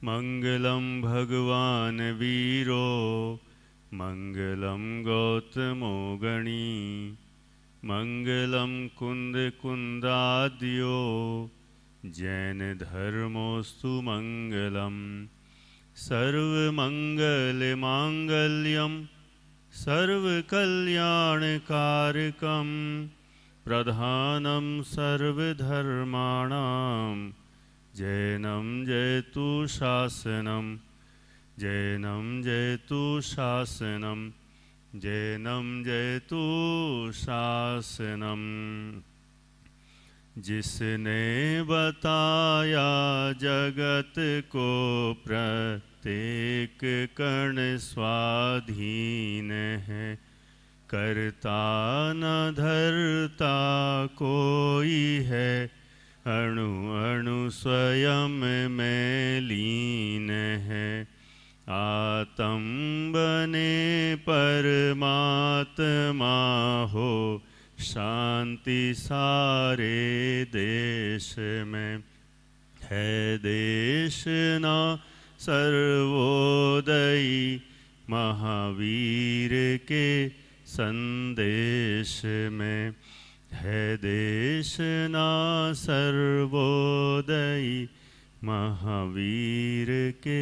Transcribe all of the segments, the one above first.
मंगलम भगवान वीरो मंगलम गौतमो गणी मंगलम कुंद कुंदाद्यो जैन धर्मोस्तु मंगलम सर्वमंगल मांगल्यम सर्वकल्याणकारकम प्रधानम सर्वधर्माणां जैनम जयतु शासनम जैनम जयतु शासनम जैनम जयतु शासनम। जिसने बताया जगत को प्रत्येक कण स्वाधीन है, करता न धरता कोई है, अणु अणु स्वयं में लीन है। आत्म बने परमात्मा हो, शांति सारे देश में है। देश ना सर्वोदयी महावीर के संदेश में है। देश ना सर्वोदयी महावीर के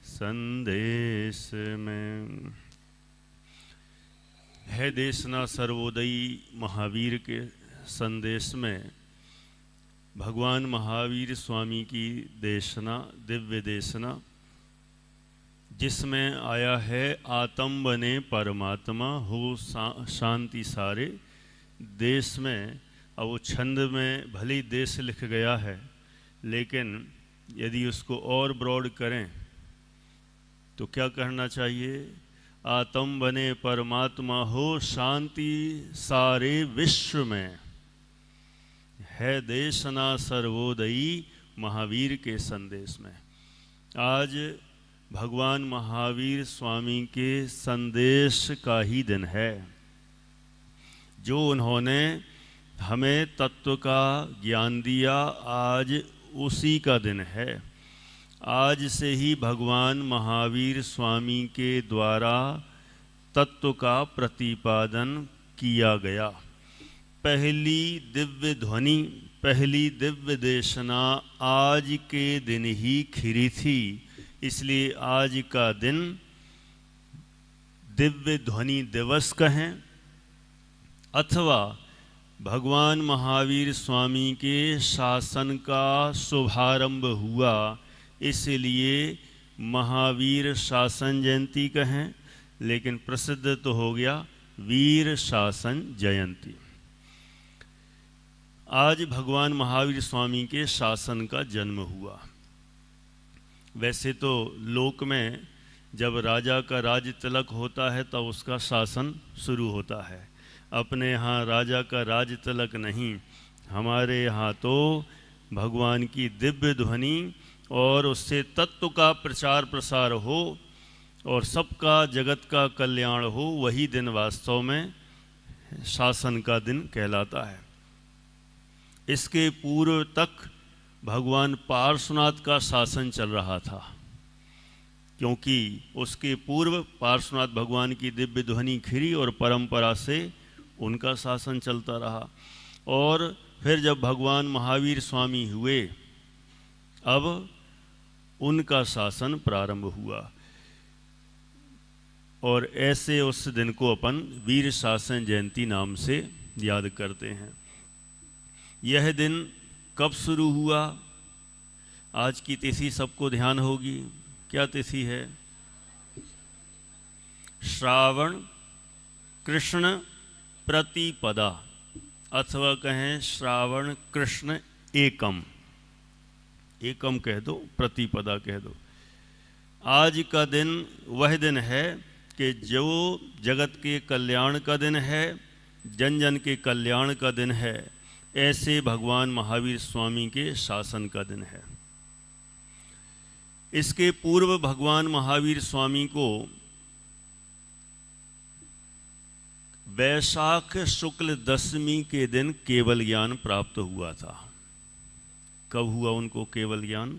संदेश में है। देशना सर्वोदयी महावीर के संदेश में भगवान महावीर स्वामी की देशना, दिव्य देशना, जिसमें आया है आत्म बने परमात्मा हो, शांति सारे देश में। अब वो छंद में भले ही देश लिख गया है, लेकिन यदि उसको और ब्रॉड करें तो क्या कहना चाहिए? आत्म बने परमात्मा हो, शांति सारे विश्व में है। देशना सर्वोदयी महावीर के संदेश में। आज भगवान महावीर स्वामी के संदेश का ही दिन है, जो उन्होंने हमें तत्व का ज्ञान दिया। आज उसी का दिन है। आज से ही भगवान महावीर स्वामी के द्वारा तत्व का प्रतिपादन किया गया। पहली दिव्य ध्वनि, पहली दिव्य देशना आज के दिन ही खिरी थी। इसलिए आज का दिन दिव्य ध्वनि दिवस कहें, अथवा भगवान महावीर स्वामी के शासन का शुभारंभ हुआ, इसलिए महावीर शासन जयंती कहें। लेकिन प्रसिद्ध तो हो गया वीर शासन जयंती। आज भगवान महावीर स्वामी के शासन का जन्म हुआ। वैसे तो लोक में जब राजा का राज तिलक होता है तब उसका शासन शुरू होता है। अपने यहाँ राजा का राज तिलक नहीं, हमारे यहाँ तो भगवान की दिव्य ध्वनि और उससे तत्व का प्रचार प्रसार हो और सबका जगत का कल्याण हो, वही दिन वास्तव में शासन का दिन कहलाता है। इसके पूर्व तक भगवान पार्श्वनाथ का शासन चल रहा था, क्योंकि उसके पूर्व पार्श्वनाथ भगवान की दिव्य ध्वनि खिरी और परंपरा से उनका शासन चलता रहा। और फिर जब भगवान महावीर स्वामी हुए, अब उनका शासन प्रारंभ हुआ। और ऐसे उस दिन को अपन वीर शासन जयंती नाम से याद करते हैं। यह दिन कब शुरू हुआ? आज की तिथि सबको ध्यान होगी। क्या तिथि है? श्रावण कृष्ण प्रतिपदा, अथवा कहें श्रावण कृष्ण एकम। एकम कह दो, प्रतिपदा कह दो। आज का दिन वह दिन है कि जो जगत के कल्याण का दिन है, जन जन के कल्याण का दिन है, ऐसे भगवान महावीर स्वामी के शासन का दिन है। इसके पूर्व भगवान महावीर स्वामी को वैशाख शुक्ल दशमी के दिन केवल ज्ञान प्राप्त हुआ था। कब हुआ उनको केवल ज्ञान?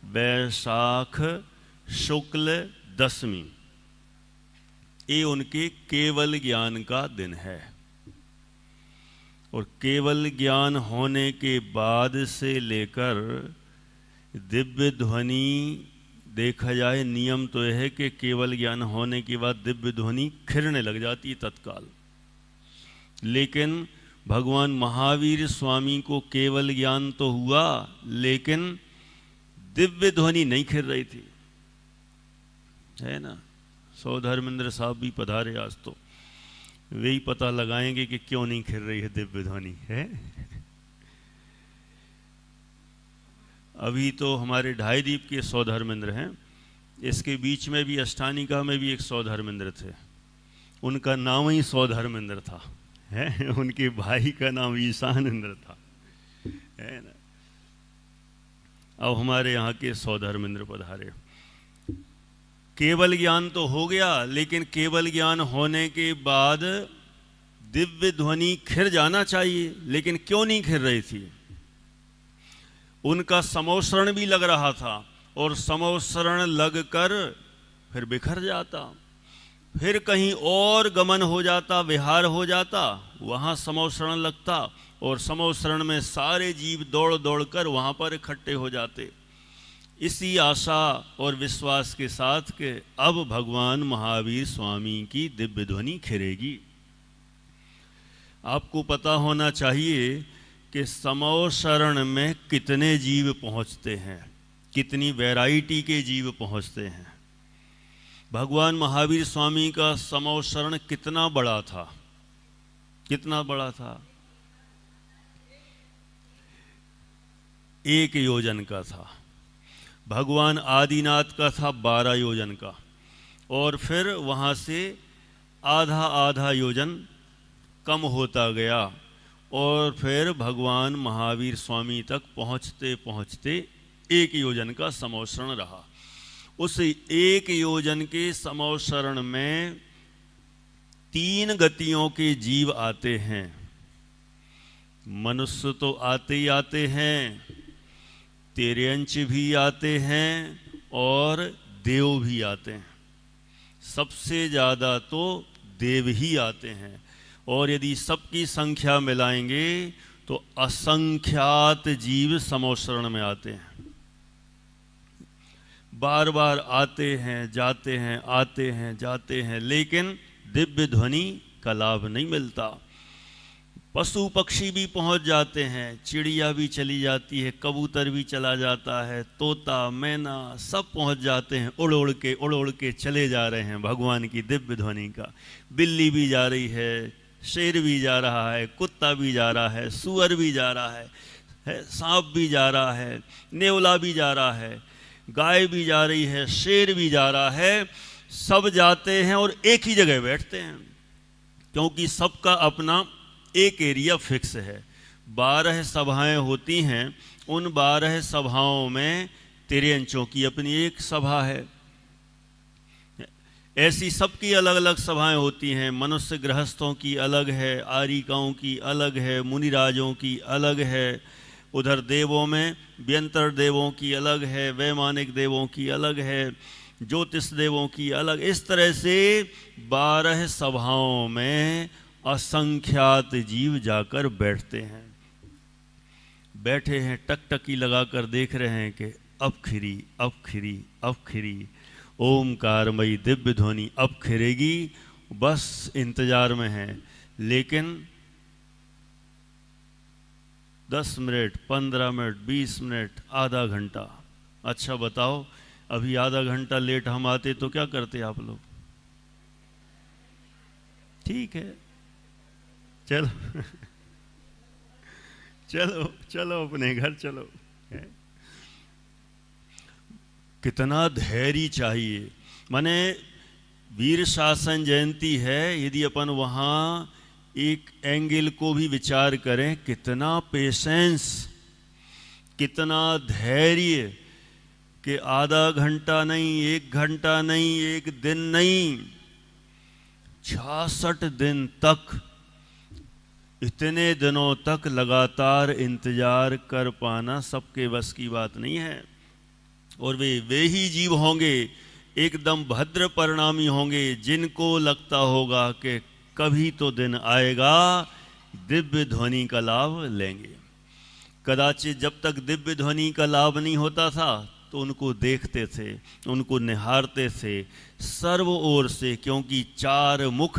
वैशाख शुक्ल दशमी, ये उनके केवल ज्ञान का दिन है। और केवल ज्ञान होने के बाद से लेकर दिव्य ध्वनि, देखा जाए नियम तो यह है कि केवल ज्ञान होने के बाद दिव्य ध्वनि खिरने लग जाती है तत्काल, लेकिन भगवान महावीर स्वामी को केवल ज्ञान तो हुआ लेकिन दिव्य ध्वनि नहीं खिर रही थी, है ना। सौधर्मेंद्र साहब भी पधारे आज, तो वे ही पता लगाएंगे कि क्यों नहीं खिर रही है दिव्य ध्वनि, है। अभी तो हमारे ढाई दीप के सौधर्मेंद्र हैं, इसके बीच में भी अष्टानिका में भी एक सौधर्मेंद्र थे, उनका नाम ही सौधर्मेंद्र था, है। उनके भाई का नाम ईशानेंद्र था, है ना। अब हमारे यहाँ के सौधर्मेंद्र पधारे। केवल ज्ञान तो हो गया, लेकिन केवल ज्ञान होने के बाद दिव्य ध्वनि खिर जाना चाहिए, लेकिन क्यों नहीं खिर रही थी। उनका समोसरण भी लग रहा था, और समोसरण लगकर फिर बिखर जाता, फिर कहीं और गमन हो जाता, विहार हो जाता, वहाँ समोसरण लगता, और समोसरण में सारे जीव दौड़ दौड़ कर वहाँ पर इकट्ठे हो जाते। इसी आशा और विश्वास के साथ कि अब भगवान महावीर स्वामी की दिव्य ध्वनि खिरेगी। आपको पता होना चाहिए कि समोसरण में कितने जीव पहुँचते हैं, कितनी वैरायटी के जीव पहुँचते हैं। भगवान महावीर स्वामी का समोसरण कितना बड़ा था, कितना बड़ा था, 1 योजन का था। भगवान आदिनाथ का था 12 योजन का, और फिर वहाँ से आधा आधा योजन कम होता गया, और फिर भगवान महावीर स्वामी तक पहुँचते पहुँचते 1 योजन का समोसरण रहा। उस 1 योजन के समोसरण में 3 गतियों के जीव आते हैं। मनुष्य तो आते ही आते हैं, तिर्यंच भी आते हैं, और देव भी आते हैं। सबसे ज़्यादा तो देव ही आते हैं, और यदि सबकी संख्या मिलाएंगे तो असंख्यात जीव समोसरण में आते हैं। बार बार आते हैं, जाते हैं, आते हैं, जाते हैं, लेकिन दिव्य ध्वनि का लाभ नहीं मिलता। पशु पक्षी भी पहुंच जाते हैं, चिड़िया भी चली जाती है, कबूतर भी चला जाता है, तोता मैना सब पहुंच जाते हैं, उड़ उड़ के चले जा रहे हैं भगवान की दिव्य ध्वनि का। बिल्ली भी जा रही है, शेर भी जा रहा है, कुत्ता भी जा रहा है, सुअर भी जा रहा है, सांप भी जा रहा है, नेवला भी जा रहा है, गाय भी जा रही है, शेर भी जा रहा है। सब जाते हैं और एक ही जगह बैठते हैं, क्योंकि सबका अपना एक एरिया फिक्स है। 12 सभाएं होती हैं, उन 12 सभाओं में तिर्यंचों की अपनी एक सभा है। ऐसी सबकी अलग अलग सभाएं होती हैं। मनुष्य गृहस्थों की अलग है, आरिकाओं की अलग है, मुनिराजों की अलग है, उधर देवों में व्यंतर देवों की अलग है, वैमानिक देवों की अलग है, ज्योतिष देवों की अलग। इस तरह से 12 सभाओं में असंख्यात जीव जाकर बैठते हैं। बैठे हैं, टकटकी लगाकर देख रहे हैं कि अब खिरी, अब खिरी, अब खिरी, ओमकारमयी दिव्य ध्वनि अब खिरेगी, बस इंतजार में है। लेकिन 10 मिनट, 15 मिनट, 20 मिनट, आधा घंटा। अच्छा बताओ, अभी आधा घंटा लेट हम आते तो क्या करते आप लोग? ठीक है, चलो चलो चलो अपने घर चलो। कितना धैर्य चाहिए। माने वीर शासन जयंती है, यदि अपन वहाँ एक एंगल को भी विचार करें, कितना पेशेंस, कितना धैर्य कि आधा घंटा नहीं, 1 घंटा नहीं, 1 दिन नहीं, 66 दिन तक, इतने दिनों तक लगातार इंतजार कर पाना सबके बस की बात नहीं है। और वे ही जीव होंगे एकदम भद्र परिणामी होंगे जिनको लगता होगा कि कभी तो दिन आएगा दिव्य ध्वनि का लाभ लेंगे। कदाचित जब तक दिव्य ध्वनि का लाभ नहीं होता था तो उनको देखते थे, उनको निहारते थे सर्व ओर से, क्योंकि चार मुख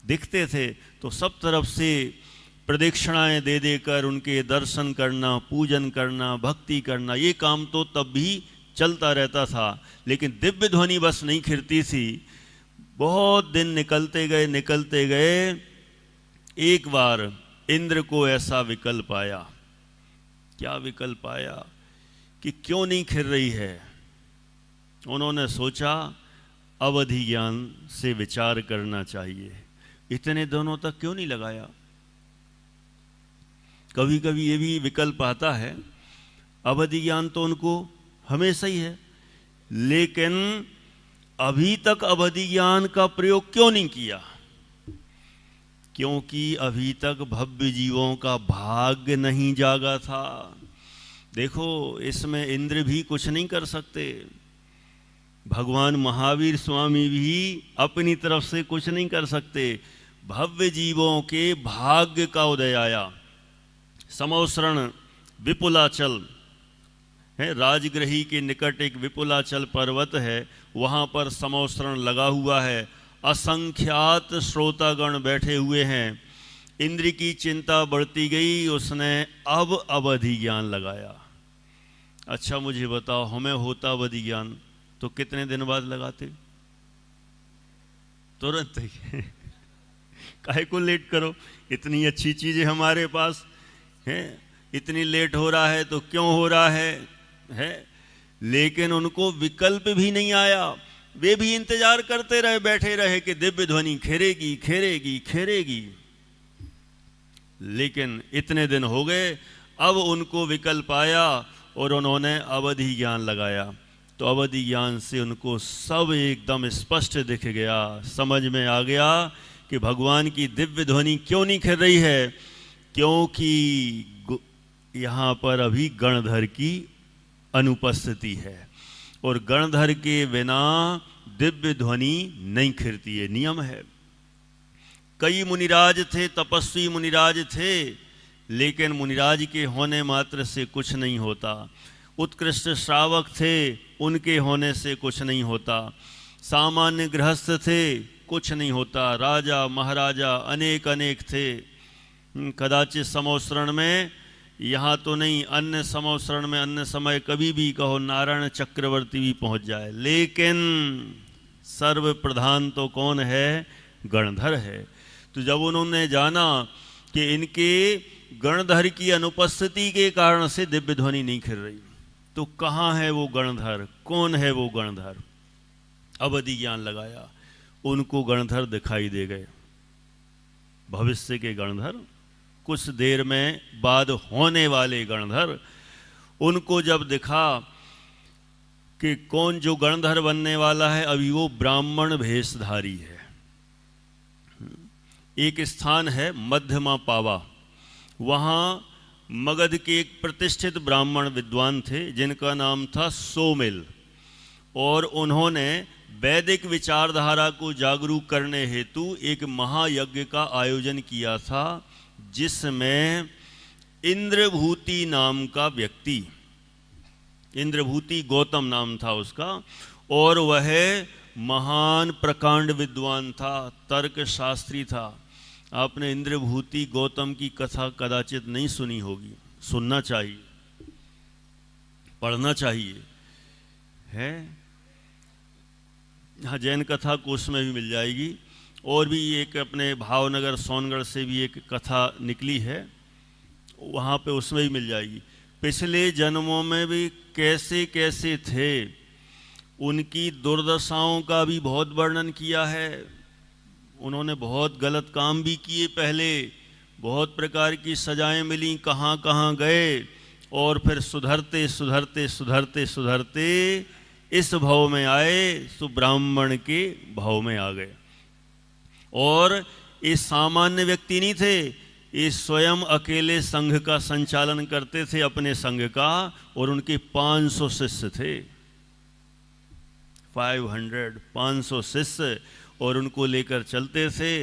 दिखते थे तो सब तरफ से प्रदक्षिणाएं दे देकर उनके दर्शन करना, पूजन करना, भक्ति करना, ये काम तो तब भी चलता रहता था। लेकिन दिव्य ध्वनि बस नहीं खिरती थी। बहुत दिन निकलते गए। एक बार इंद्र को ऐसा विकल्प आया। क्या विकल्प आया कि क्यों नहीं खिर रही है। उन्होंने सोचा अवधि ज्ञान से विचार करना चाहिए, इतने दिनों तक क्यों नहीं लगाया। कभी कभी ये भी विकल्प आता है, अवधि ज्ञान तो उनको हमेशा ही है, लेकिन अभी तक अवधि ज्ञान का प्रयोग क्यों नहीं किया। क्योंकि अभी तक भव्य जीवों का भाग्य नहीं जागा था। देखो, इसमें इंद्र भी कुछ नहीं कर सकते, भगवान महावीर स्वामी भी अपनी तरफ से कुछ नहीं कर सकते। भव्य जीवों के भाग्य का उदय आया। समौसरण विपुलाचल है, राजगृही के निकट एक विपुलाचल पर्वत है, वहाँ पर समौसरण लगा हुआ है, असंख्यात श्रोतागण बैठे हुए हैं। इंद्र की चिंता बढ़ती गई, उसने अब अवधि ज्ञान लगाया। अच्छा मुझे बताओ, हमें होता अवधि ज्ञान तो कितने दिन बाद लगाते? तुरंत ही। काहे को लेट करो, इतनी अच्छी चीजें हमारे पास हैं, इतनी लेट हो रहा है तो क्यों हो रहा है? लेकिन उनको विकल्प भी नहीं आया। वे भी इंतजार करते रहे, बैठे रहे कि दिव्य ध्वनि खेरेगी। लेकिन इतने दिन हो गए, अब उनको विकल्प आया और उन्होंने अवधि ज्ञान लगाया। तो अवधि ज्ञान से उनको सब एकदम स्पष्ट दिख गया, समझ में आ गया कि भगवान की दिव्य ध्वनि क्यों नहीं खिल रही है। क्योंकि यहाँ पर अभी गणधर की अनुपस्थिति है, और गणधर के बिना दिव्य ध्वनि नहीं खिलती है, नियम है। कई मुनिराज थे, तपस्वी मुनिराज थे, लेकिन मुनिराज के होने मात्र से कुछ नहीं होता। उत्कृष्ट श्रावक थे, उनके होने से कुछ नहीं होता। सामान्य गृहस्थ थे, कुछ नहीं होता। राजा महाराजा अनेक थे। कदाचित समौसरण में, यहाँ तो नहीं, अन्य समौसरण में, अन्य समय कभी भी कहो नारायण चक्रवर्ती भी पहुँच जाए, लेकिन सर्व प्रधान तो कौन है? गणधर है। तो जब उन्होंने जाना कि इनके गणधर की अनुपस्थिति के कारण से दिव्य ध्वनि नहीं खिल रही, तो कहाँ है वो गणधर, कौन है वो गणधर? अवधि ज्ञान लगाया, उनको गणधर दिखाई दे गए। भविष्य के गणधर, कुछ देर में बाद होने वाले गणधर। उनको जब दिखा कि कौन जो गणधर बनने वाला है, अभी वो ब्राह्मण भेषधारी है। एक स्थान है मध्यमा पावा, वहाँ मगध के एक प्रतिष्ठित ब्राह्मण विद्वान थे जिनका नाम था सोमिल, और उन्होंने वैदिक विचारधारा को जागरूक करने हेतु एक महायज्ञ का आयोजन किया था, जिसमें इंद्रभूति नाम का व्यक्ति, इंद्रभूति गौतम नाम था उसका, और वह महान प्रकांड विद्वान था, तर्क शास्त्री था। आपने इंद्रभूति गौतम की कथा कदाचित नहीं सुनी होगी, सुनना चाहिए, पढ़ना चाहिए है। हाँ, जैन कथा कोश में भी मिल जाएगी, और भी एक अपने भावनगर सोनगढ़ से भी एक कथा निकली है, वहाँ पे उसमें भी मिल जाएगी। पिछले जन्मों में भी कैसे कैसे थे, उनकी दुर्दशाओं का भी बहुत वर्णन किया है। उन्होंने बहुत गलत काम भी किए पहले, बहुत प्रकार की सजाएं मिली, कहाँ कहाँ गए, और फिर सुधरते सुधरते सुधरते सुधरते इस भाव में आए, तो ब्राह्मण के भाव में आ गए। और ये सामान्य व्यक्ति नहीं थे, ये स्वयं अकेले संघ का संचालन करते थे अपने संघ का, और उनके 500 शिष्य थे, 500 शिष्य, और उनको लेकर चलते थे।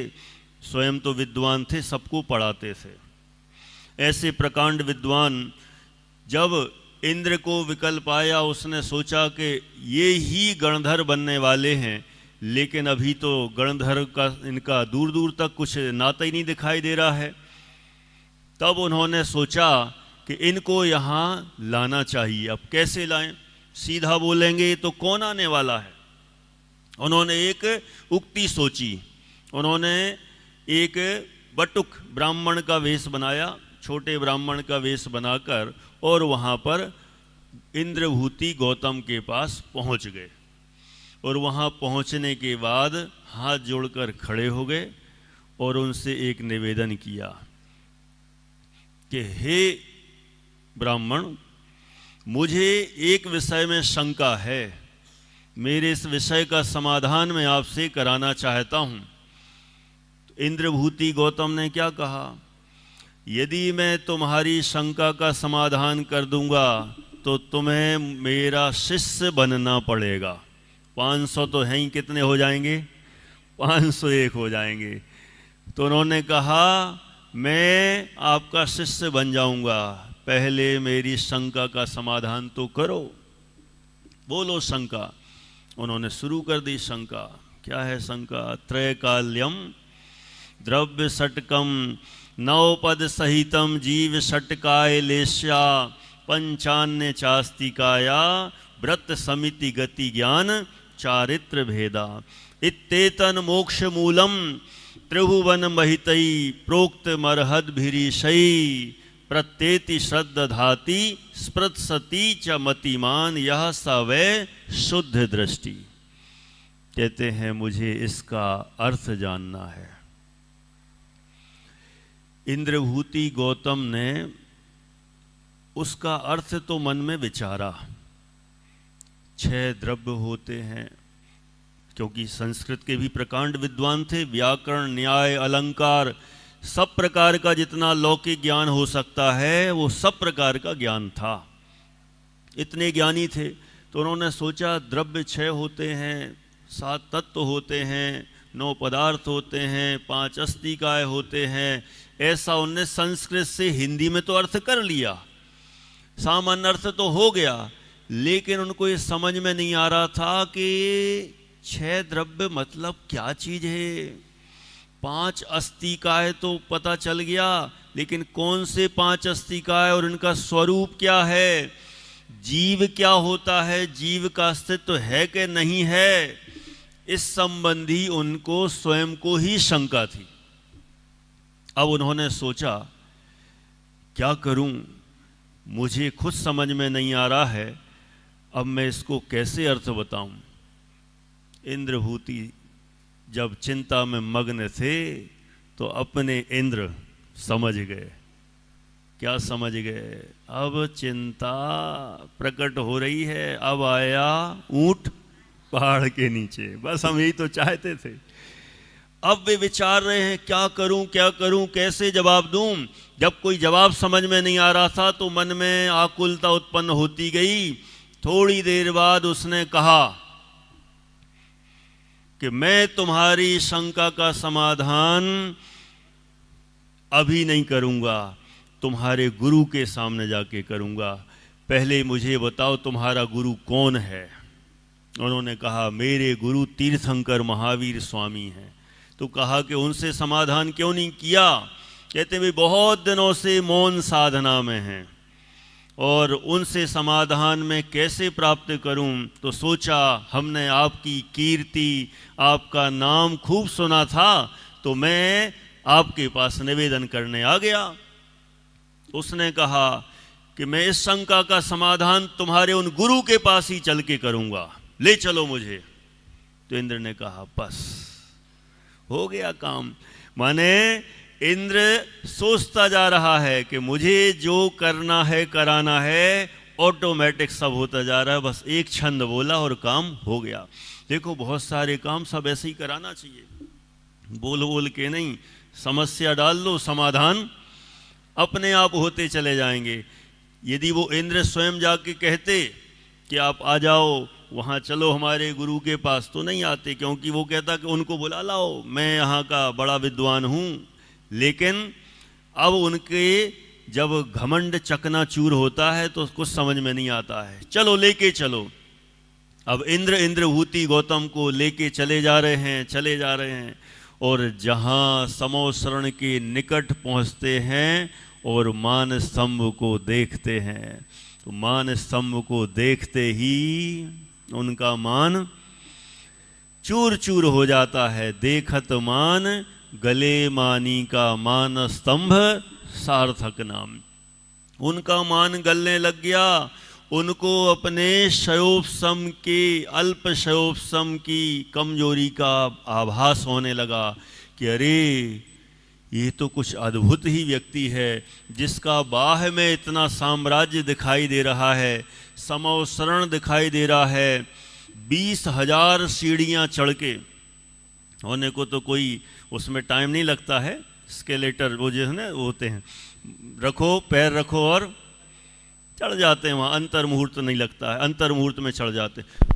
स्वयं तो विद्वान थे, सबको पढ़ाते थे। ऐसे प्रकांड विद्वान जब इंद्र को विकल्प आया, उसने सोचा कि ये ही गणधर बनने वाले हैं, लेकिन अभी तो गणधर का इनका दूर दूर तक कुछ नाता ही नहीं दिखाई दे रहा है। तब उन्होंने सोचा कि इनको यहाँ लाना चाहिए। अब कैसे लाएं? सीधा बोलेंगे तो कौन आने वाला है? उन्होंने एक उक्ति सोची। उन्होंने एक बटुक ब्राह्मण का वेश बनाया, छोटे ब्राह्मण का वेश बनाकर, और वहाँ पर इंद्रभूति गौतम के पास पहुँच गए। और वहाँ पहुँचने के बाद हाथ जोड़कर खड़े हो गए और उनसे एक निवेदन किया कि हे ब्राह्मण, मुझे एक विषय में शंका है, मेरे इस विषय का समाधान मैं आपसे कराना चाहता हूँ। तो इंद्रभूति गौतम ने क्या कहा? यदि मैं तुम्हारी शंका का समाधान कर दूंगा तो तुम्हें मेरा शिष्य बनना पड़ेगा। 500 तो हैं ही, कितने हो जाएंगे? 501 हो जाएंगे। तो उन्होंने कहा मैं आपका शिष्य बन जाऊंगा, पहले मेरी शंका का समाधान तो करो। बोलो शंका। उन्होंने शुरू कर दी शंका। क्या है शंका? त्रैकाल्यम द्रव्य षटकम नवपद सहितम जीव षटकाय लेश्या पंचान्य चास्तिकाया व्रत समिति गति ज्ञान चारित्र भेदा इत्तेतन मोक्ष मूलम त्रिभुवन महितई प्रोक्त मरहद भिरीशई प्रत्येति श्रद्धाति स्पृत्सति च मतिमान यह सवै शुद्ध दृष्टि। कहते हैं मुझे इसका अर्थ जानना है। इंद्रभूति गौतम ने उसका अर्थ तो मन में विचारा। 6 द्रव्य होते हैं, क्योंकि संस्कृत के भी प्रकांड विद्वान थे। व्याकरण, न्याय, अलंकार, सब प्रकार का जितना लौकिक ज्ञान हो सकता है वो सब प्रकार का ज्ञान था। इतने ज्ञानी थे। तो उन्होंने सोचा द्रव्य 6 होते हैं, 7 तत्व होते हैं, 9 पदार्थ होते हैं, 5 अस्तिकाय होते हैं। ऐसा उनने संस्कृत से हिंदी में तो अर्थ कर लिया, सामान्य अर्थ तो हो गया, लेकिन उनको ये समझ में नहीं आ रहा था कि 6 द्रव्य मतलब क्या चीज है। 5 अस्तिकाय तो पता चल गया, लेकिन कौन से 5 अस्तिकाय और इनका स्वरूप क्या है? जीव क्या होता है? जीव का अस्तित्व है कि नहीं है? इस संबंधी उनको स्वयं को ही शंका थी। अब उन्होंने सोचा क्या करूं, मुझे खुद समझ में नहीं आ रहा है, अब मैं इसको कैसे अर्थ बताऊं। इंद्रभूति जब चिंता में मग्न थे तो अपने इंद्र समझ गए। क्या समझ गए? अब चिंता प्रकट हो रही है। अब आया ऊंट पहाड़ के नीचे। बस हम यही तो चाहते थे। अब वे विचार रहे हैं क्या करूं, क्या करूं, कैसे जवाब दूं। जब कोई जवाब समझ में नहीं आ रहा था तो मन में आकुलता उत्पन्न होती गई। थोड़ी देर बाद उसने कहा कि मैं तुम्हारी शंका का समाधान अभी नहीं करूंगा, तुम्हारे गुरु के सामने जाके करूंगा। पहले मुझे बताओ तुम्हारा गुरु कौन है? उन्होंने कहा मेरे गुरु तीर्थंकर महावीर स्वामी हैं। तो कहा कि उनसे समाधान क्यों नहीं किया? कहते वे बहुत दिनों से मौन साधना में हैं और उनसे समाधान में कैसे प्राप्त करूं। तो सोचा हमने आपकी कीर्ति, आपका नाम खूब सुना था, तो मैं आपके पास निवेदन करने आ गया। उसने कहा कि मैं इस शंका का समाधान तुम्हारे उन गुरु के पास ही चल के करूंगा, ले चलो मुझे। तो इंद्र ने कहा बस हो गया काम। माने इंद्र सोचता जा रहा है कि मुझे जो करना है कराना है, ऑटोमेटिक सब होता जा रहा है। बस एक छंद बोला और काम हो गया। देखो बहुत सारे काम सब ऐसे ही कराना चाहिए, बोल बोल के नहीं। समस्या डाल दो, समाधान अपने आप होते चले जाएंगे। यदि वो इंद्र स्वयं जाके कहते कि आप आ जाओ, वहाँ चलो हमारे गुरु के पास, तो नहीं आते, क्योंकि वो कहता कि उनको बुला लाओ, मैं यहाँ का बड़ा विद्वान हूँ। लेकिन अब उनके जब घमंड चकनाचूर होता है तो कुछ समझ में नहीं आता है, चलो लेके चलो। अब इंद्रभूति गौतम को लेके चले जा रहे हैं और जहाँ समोसरण के निकट पहुँचते हैं और मान स्तंभ को देखते हैं, तो मान स्तंभ को देखते ही उनका मान चूर चूर हो जाता है। देखत मान गले मानी का मान स्तंभ सार्थक नाम। उनका मान गलने लग गया। उनको अपने शयोपशम के, अल्प शयोपशम की कमजोरी का आभास होने लगा कि अरे ये तो कुछ अद्भुत ही व्यक्ति है, जिसका बाह में इतना साम्राज्य दिखाई दे रहा है, समोसरण दिखाई दे रहा है। 20,000 सीढ़ियाँ चढ़ के होने को तो कोई उसमें टाइम नहीं लगता है। स्केलेटर वो जो है ना, वो होते हैं, रखो पैर रखो और चढ़ जाते हैं वहाँ, अंतर मुहूर्त नहीं लगता है, अंतर मुहूर्त में चढ़ जाते हैं।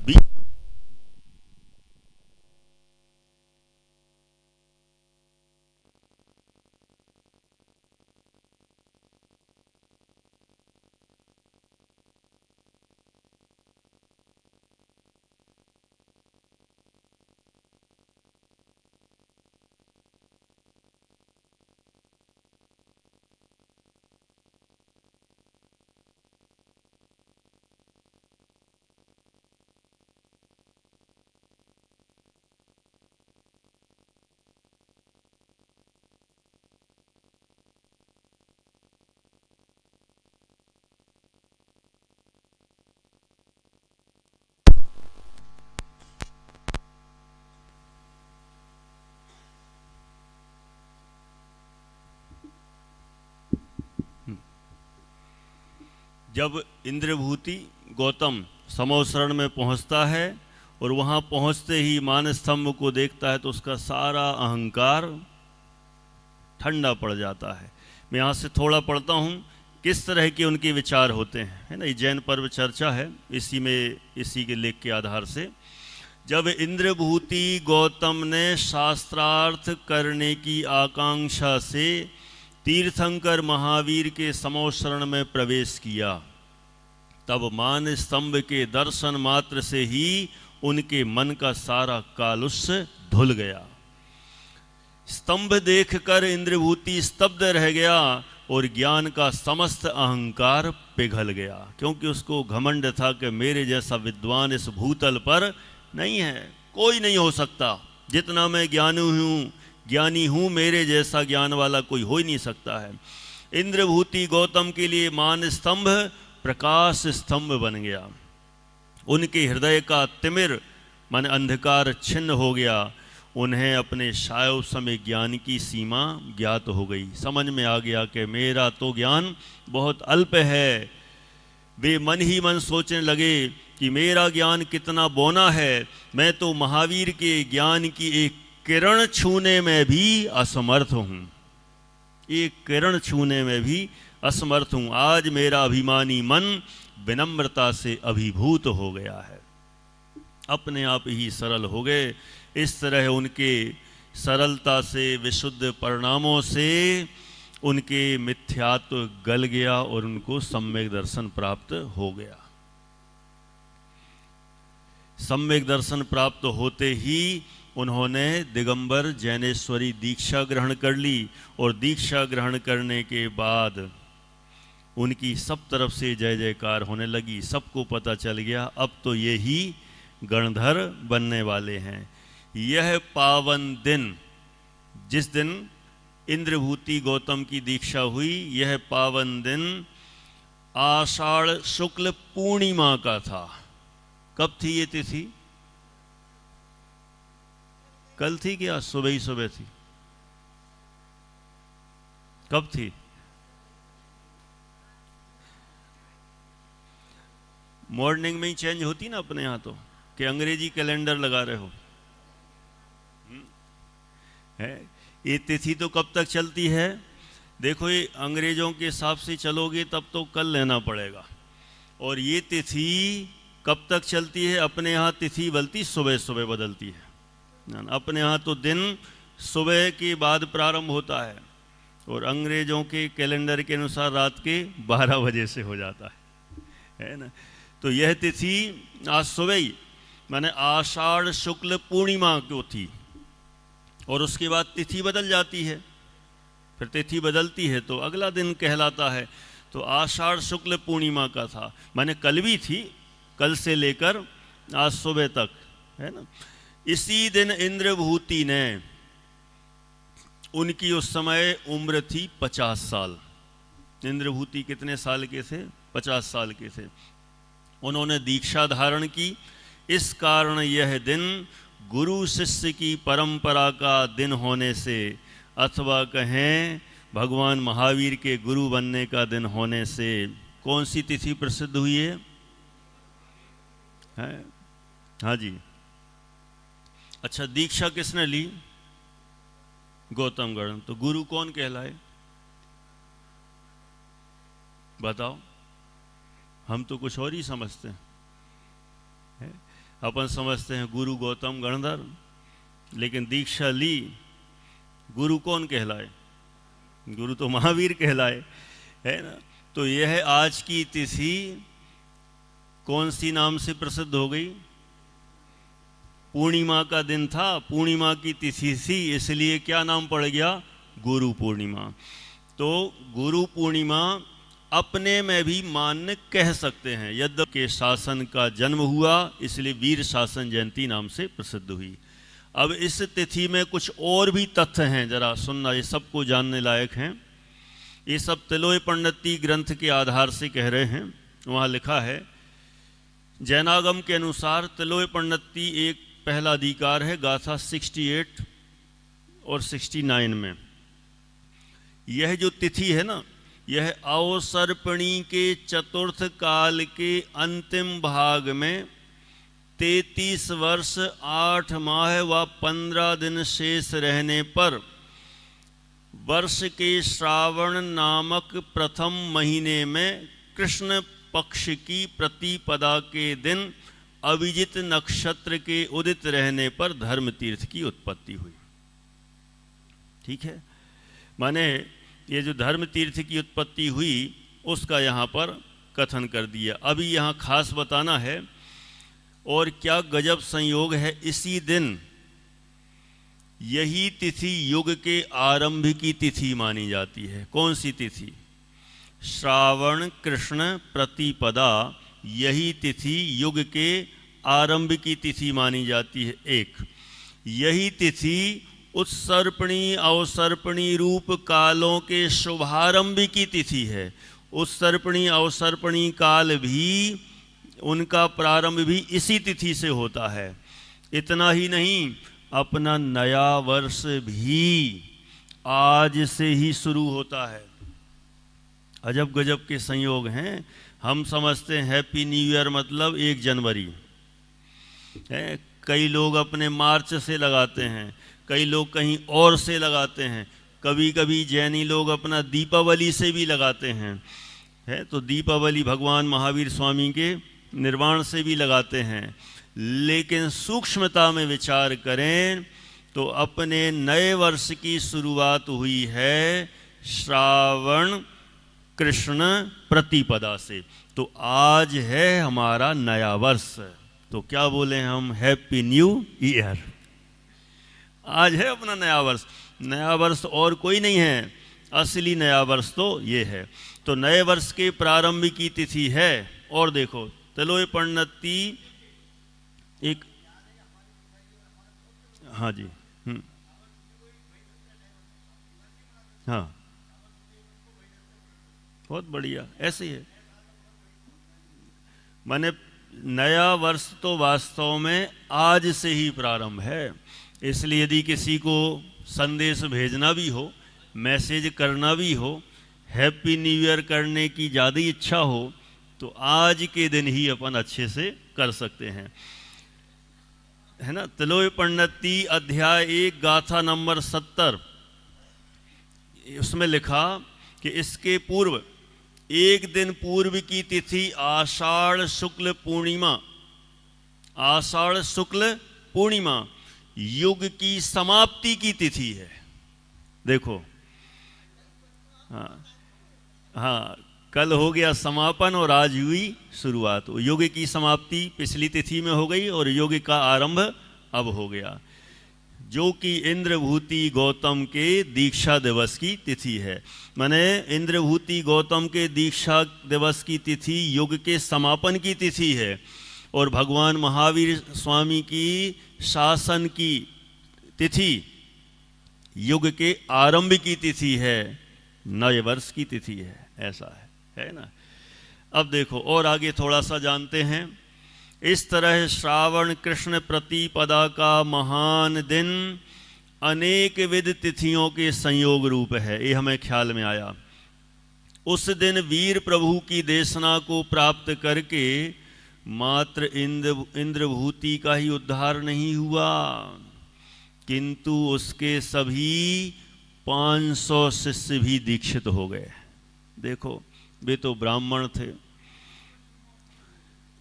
जब इंद्रभूति गौतम समोसरण में पहुंचता है और वहां पहुंचते ही मानस्तंभ को देखता है तो उसका सारा अहंकार ठंडा पड़ जाता है। मैं यहाँ से थोड़ा पढ़ता हूँ किस तरह के उनके विचार होते हैं, है ना। ये जैन पर्व चर्चा है, इसी के लेख के आधार से। जब इंद्रभूति गौतम ने शास्त्रार्थ करने की आकांक्षा से तीर्थंकर महावीर के समोसरण में प्रवेश किया, तब मान स्तंभ के दर्शन मात्र से ही उनके मन का सारा कालुष धुल गया। स्तंभ देखकर इंद्रभूति स्तब्ध रह गया और ज्ञान का समस्त अहंकार पिघल गया, क्योंकि उसको घमंड था कि मेरे जैसा विद्वान इस भूतल पर नहीं है, कोई नहीं हो सकता। जितना मैं ज्ञानी हूँ, मेरे जैसा ज्ञान वाला कोई हो ही नहीं सकता है। इंद्रभूति गौतम के लिए मान स्तंभ प्रकाश स्तंभ बन गया। उनके हृदय का तिमिर मन अंधकार छिन्न हो गया। उन्हें अपने शायव समय ज्ञान की सीमा ज्ञात हो गई। समझ में आ गया कि मेरा तो ज्ञान बहुत अल्प है। वे मन ही मन सोचने लगे कि मेरा ज्ञान कितना बौना है, मैं तो महावीर के ज्ञान की एक किरण छूने में भी असमर्थ हूँ, एक किरण छूने में भी असमर्थ हूँ। आज मेरा अभिमानी मन विनम्रता से अभिभूत हो गया है, अपने आप ही सरल हो गए। इस तरह उनके सरलता से, विशुद्ध परिणामों से उनके मिथ्यात्व गल गया और उनको सम्यक दर्शन प्राप्त हो गया। सम्यक दर्शन प्राप्त होते ही उन्होंने दिगंबर जैनेश्वरी दीक्षा ग्रहण कर ली और दीक्षा ग्रहण करने के बाद उनकी सब तरफ से जय जयकार होने लगी। सबको पता चल गया अब तो ये ही गणधर बनने वाले हैं। यह पावन दिन, जिस दिन इंद्रभूति गौतम की दीक्षा हुई, यह पावन दिन आषाढ़ शुक्ल पूर्णिमा का था। कब थी ये तिथि? कल थी क्या? सुबह ही सुबह थी? कब थी? मॉर्निंग में ही चेंज होती ना अपने यहाँ, तो कि अंग्रेजी कैलेंडर लगा रहे हो है। ये तिथि तो कब तक चलती है? देखो ये अंग्रेजों के हिसाब से चलोगे तब तो कल लेना पड़ेगा, और ये तिथि कब तक चलती है? अपने यहाँ तिथि बदलती सुबह सुबह बदलती है, अपने यहाँ तो दिन सुबह के बाद प्रारंभ होता है, और अंग्रेजों के कैलेंडर के अनुसार रात के 12 बजे से हो जाता है ना। तो यह तिथि आज सुबह ही माने आषाढ़ शुक्ल पूर्णिमा को थी, और उसके बाद तिथि बदल जाती है, फिर तिथि बदलती है तो अगला दिन कहलाता है। तो आषाढ़ शुक्ल पूर्णिमा का था, माने कल भी थी, कल से लेकर आज सुबह तक, है ना। इसी दिन इंद्रभूति ने, उनकी उस समय उम्र थी 50 साल। इंद्रभूति कितने साल के थे? 50 साल के थे। उन्होंने दीक्षा धारण की। इस कारण यह दिन गुरु शिष्य की परंपरा का दिन होने से, अथवा कहें भगवान महावीर के गुरु बनने का दिन होने से, कौन सी तिथि प्रसिद्ध हुई है? हाँ जी। अच्छा, दीक्षा किसने ली? गौतम गण। तो गुरु कौन कहलाए? बताओ। हम तो कुछ और ही समझते हैं। अपन समझते हैं गुरु गौतम गणधर, लेकिन दीक्षा ली, गुरु कौन कहलाए? गुरु तो महावीर कहलाए, है ना। तो यह आज की तिथि कौन सी नाम से प्रसिद्ध हो गई? पूर्णिमा का दिन था, पूर्णिमा की तिथि थी, इसलिए क्या नाम पड़ गया? गुरु पूर्णिमा। तो गुरु पूर्णिमा अपने में भी मान्य कह सकते हैं। यद्यपि के शासन का जन्म हुआ, इसलिए वीर शासन जयंती नाम से प्रसिद्ध हुई। अब इस तिथि में कुछ और भी तथ्य हैं, जरा सुनना, ये सबको जानने लायक हैं। ये सब तिलोय पंडिती ग्रंथ के आधार से कह रहे हैं। वहाँ लिखा है, जैनागम के अनुसार तिलोय पंडिती एक पहला अधिकार है, गाथा 68 और 69 में। यह जो तिथि है ना, यह अवसर्पिणी के चतुर्थ काल के अंतिम भाग में 33 वर्ष 8 माह व 15 दिन शेष रहने पर वर्ष के श्रावण नामक प्रथम महीने में कृष्ण पक्ष की प्रतिपदा के दिन अभिजित नक्षत्र के उदित रहने पर धर्म तीर्थ की उत्पत्ति हुई। ठीक है, माने ये जो धर्म तीर्थ की उत्पत्ति हुई उसका यहाँ पर कथन कर दिया। अभी यहाँ खास बताना है, और क्या गजब संयोग है, इसी दिन यही तिथि युग के आरंभ की तिथि मानी जाती है। कौन सी तिथि? श्रावण कृष्ण प्रतिपदा, यही तिथि युग के आरंभ की तिथि मानी जाती है। एक यही तिथि उत्सर्पणी अवसर्पणी रूप कालों के शुभारंभ की तिथि है। उत्सर्पणी अवसर्पणी काल भी, उनका प्रारंभ भी इसी तिथि से होता है। इतना ही नहीं, अपना नया वर्ष भी आज से ही शुरू होता है। अजब गजब के संयोग हैं। हम समझते हैं हैप्पी न्यू ईयर मतलब 1 जनवरी है, कई लोग अपने मार्च से लगाते हैं, कई लोग कहीं और से लगाते हैं, कभी कभी जैनी लोग अपना दीपावली से भी लगाते हैं, है। तो दीपावली भगवान महावीर स्वामी के निर्वाण से भी लगाते हैं। लेकिन सूक्ष्मता में विचार करें तो अपने नए वर्ष की शुरुआत हुई है श्रावण कृष्ण प्रतिपदा से। तो आज है हमारा नया वर्ष। तो क्या बोले हम? Happy new year. आज है अपना नया वर्ष। नया वर्ष और कोई नहीं है, असली नया वर्ष तो ये है। तो नए वर्ष के प्रारंभ की तिथि है। और देखो, तिलोय पंडिती एक, हाँ जी, हाँ, बहुत बढ़िया, ऐसे ही है। माने नया वर्ष तो वास्तव में आज से ही प्रारंभ है। इसलिए यदि किसी को संदेश भेजना भी हो, मैसेज करना भी हो, हैप्पी न्यू ईयर करने की ज़्यादा इच्छा हो, तो आज के दिन ही अपन अच्छे से कर सकते हैं, है ना। तिलोय पंडिती अध्याय 1 गाथा नंबर 70, उसमें लिखा कि इसके पूर्व एक दिन पूर्व की तिथि आषाढ़ शुक्ल पूर्णिमा, आषाढ़ शुक्ल पूर्णिमा युग की समाप्ति की तिथि है। देखो, हाँ, कल हो गया समापन और आज हुई शुरुआत। युग की समाप्ति पिछली तिथि में हो गई और युग का आरंभ अब हो गया, जो कि इंद्रभूति गौतम के दीक्षा दिवस की तिथि है। माने इंद्रभूति गौतम के दीक्षा दिवस की तिथि युग के समापन की तिथि है और भगवान महावीर स्वामी की शासन की तिथि युग के आरंभ की तिथि है, नए वर्ष की तिथि है। ऐसा है ना। अब देखो और आगे थोड़ा सा जानते हैं। इस तरह श्रावण कृष्ण प्रतिपदा का महान दिन अनेक विध तिथियों के संयोग रूप है, ये हमें ख्याल में आया। उस दिन वीर प्रभु की देशना को प्राप्त करके मात्र इंद्रभूति का ही उद्धार नहीं हुआ, किंतु उसके सभी 500 शिष्य भी दीक्षित हो गए। देखो, वे तो ब्राह्मण थे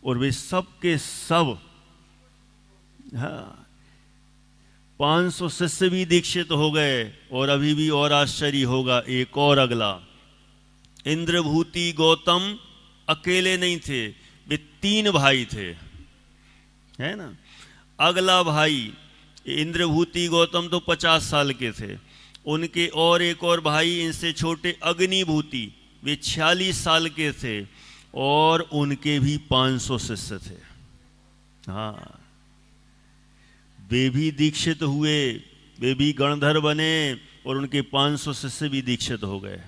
और वे सब के सब, हाँ, 500 शिष्य भी दीक्षित हो गए। और अभी भी और आश्चर्य होगा, एक और अगला, इंद्रभूति गौतम अकेले नहीं थे, वे 3 भाई थे, है ना। अगला भाई इंद्रभूति गौतम तो 50 साल के थे, उनके और एक और भाई इनसे छोटे अग्निभूति, वे 46 साल के थे और उनके भी 500 शिष्य थे। हाँ, वे भी दीक्षित हुए, वे भी गणधर बने और उनके 500 शिष्य भी दीक्षित हो गए।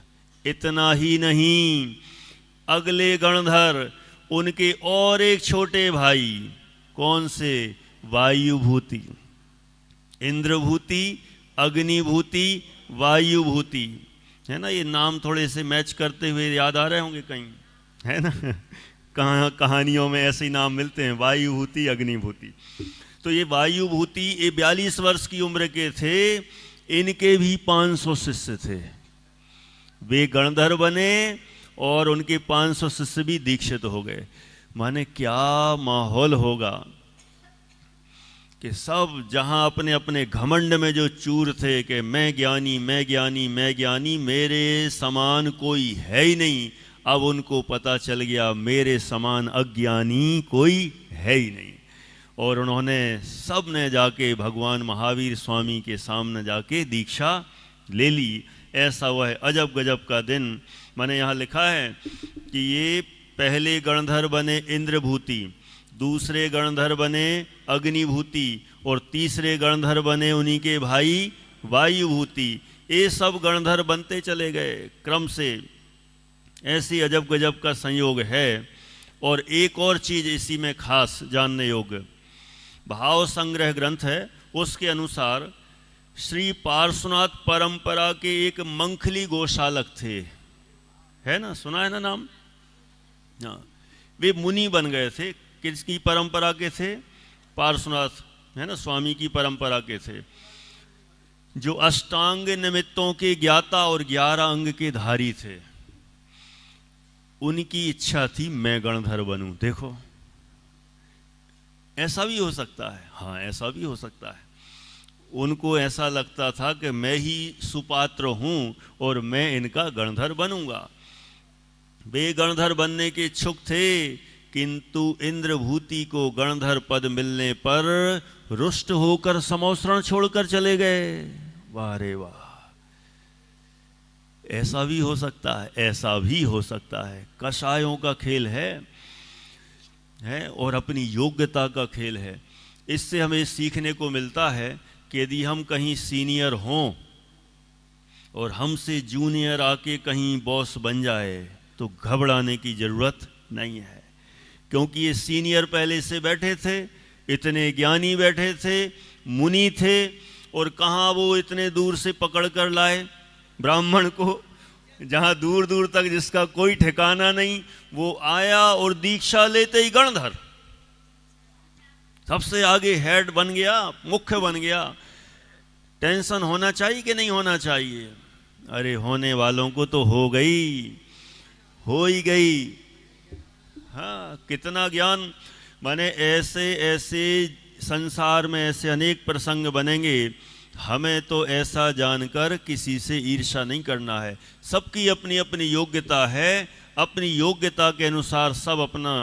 इतना ही नहीं, अगले गणधर उनके और एक छोटे भाई, कौन से, वायुभूति, इंद्रभूति, अग्निभूति, वायुभूति, है ना। ये नाम थोड़े से मैच करते हुए याद आ रहे होंगे कहीं, है ना। कहानियों में ऐसे ही नाम मिलते हैं, वायुभूति, अग्निभूति। तो ये वायुभूति, ये 42 वर्ष की उम्र के थे, इनके भी 500 शिष्य थे। वे गणधर बने और उनके 500 शिष्य भी दीक्षित हो गए। माने क्या माहौल होगा कि सब जहां अपने अपने घमंड में जो चूर थे कि मैं ज्ञानी, मैं ज्ञानी, मैं ज्ञानी, मेरे समान कोई है ही नहीं, अब उनको पता चल गया मेरे समान अज्ञानी कोई है ही नहीं। और उन्होंने सब ने जाके भगवान महावीर स्वामी के सामने जाके दीक्षा ले ली। ऐसा वह अजब गजब का दिन। मैंने यहाँ लिखा है कि ये पहले गणधर बने इंद्रभूति, दूसरे गणधर बने अग्निभूति और तीसरे गणधर बने उन्हीं के भाई वायुभूति। ये सब गणधर बनते चले गए क्रम से। ऐसी अजब गजब का संयोग है। और एक और चीज़ इसी में खास जानने योग्य, भाव संग्रह ग्रंथ है, उसके अनुसार श्री पार्श्वनाथ परंपरा के एक मंखली गोशालक थे, है ना, सुना है ना नाम। हाँ, वे मुनि बन गए थे। किसकी परंपरा के थे? पार्श्वनाथ, है ना, स्वामी की परंपरा के थे, जो अष्टांग निमित्तों के ज्ञाता और 11 अंग के धारी थे। उनकी इच्छा थी मैं गणधर बनूं। देखो, ऐसा भी हो सकता है। हाँ, ऐसा भी हो सकता है। उनको ऐसा लगता था कि मैं ही सुपात्र हूं और मैं इनका गणधर बनूंगा। वे गणधर बनने के इच्छुक थे, किंतु इंद्रभूति को गणधर पद मिलने पर रुष्ट होकर समौसरण छोड़कर चले गए। वाह रे वाह, ऐसा भी हो सकता है, ऐसा भी हो सकता है। कषायों का खेल है और अपनी योग्यता का खेल है। इससे हमें सीखने को मिलता है कि यदि हम कहीं सीनियर हों और हमसे जूनियर आके कहीं बॉस बन जाए तो घबराने की ज़रूरत नहीं है, क्योंकि ये सीनियर पहले से बैठे थे, इतने ज्ञानी बैठे थे, मुनि थे, और कहाँ वो इतने दूर से पकड़ कर लाए ब्राह्मण को, जहाँ दूर दूर तक जिसका कोई ठिकाना नहीं। वो आया और दीक्षा लेते ही गणधर, सबसे आगे हेड बन गया, मुख्य बन गया। टेंशन होना चाहिए कि नहीं होना चाहिए? अरे होने वालों को तो हो गई, हो ही गई। हाँ, कितना ज्ञान, माने ऐसे ऐसे संसार में ऐसे अनेक प्रसंग बनेंगे। हमें तो ऐसा जानकर किसी से ईर्ष्या नहीं करना है। सबकी अपनी अपनी योग्यता है, अपनी योग्यता के अनुसार सब अपना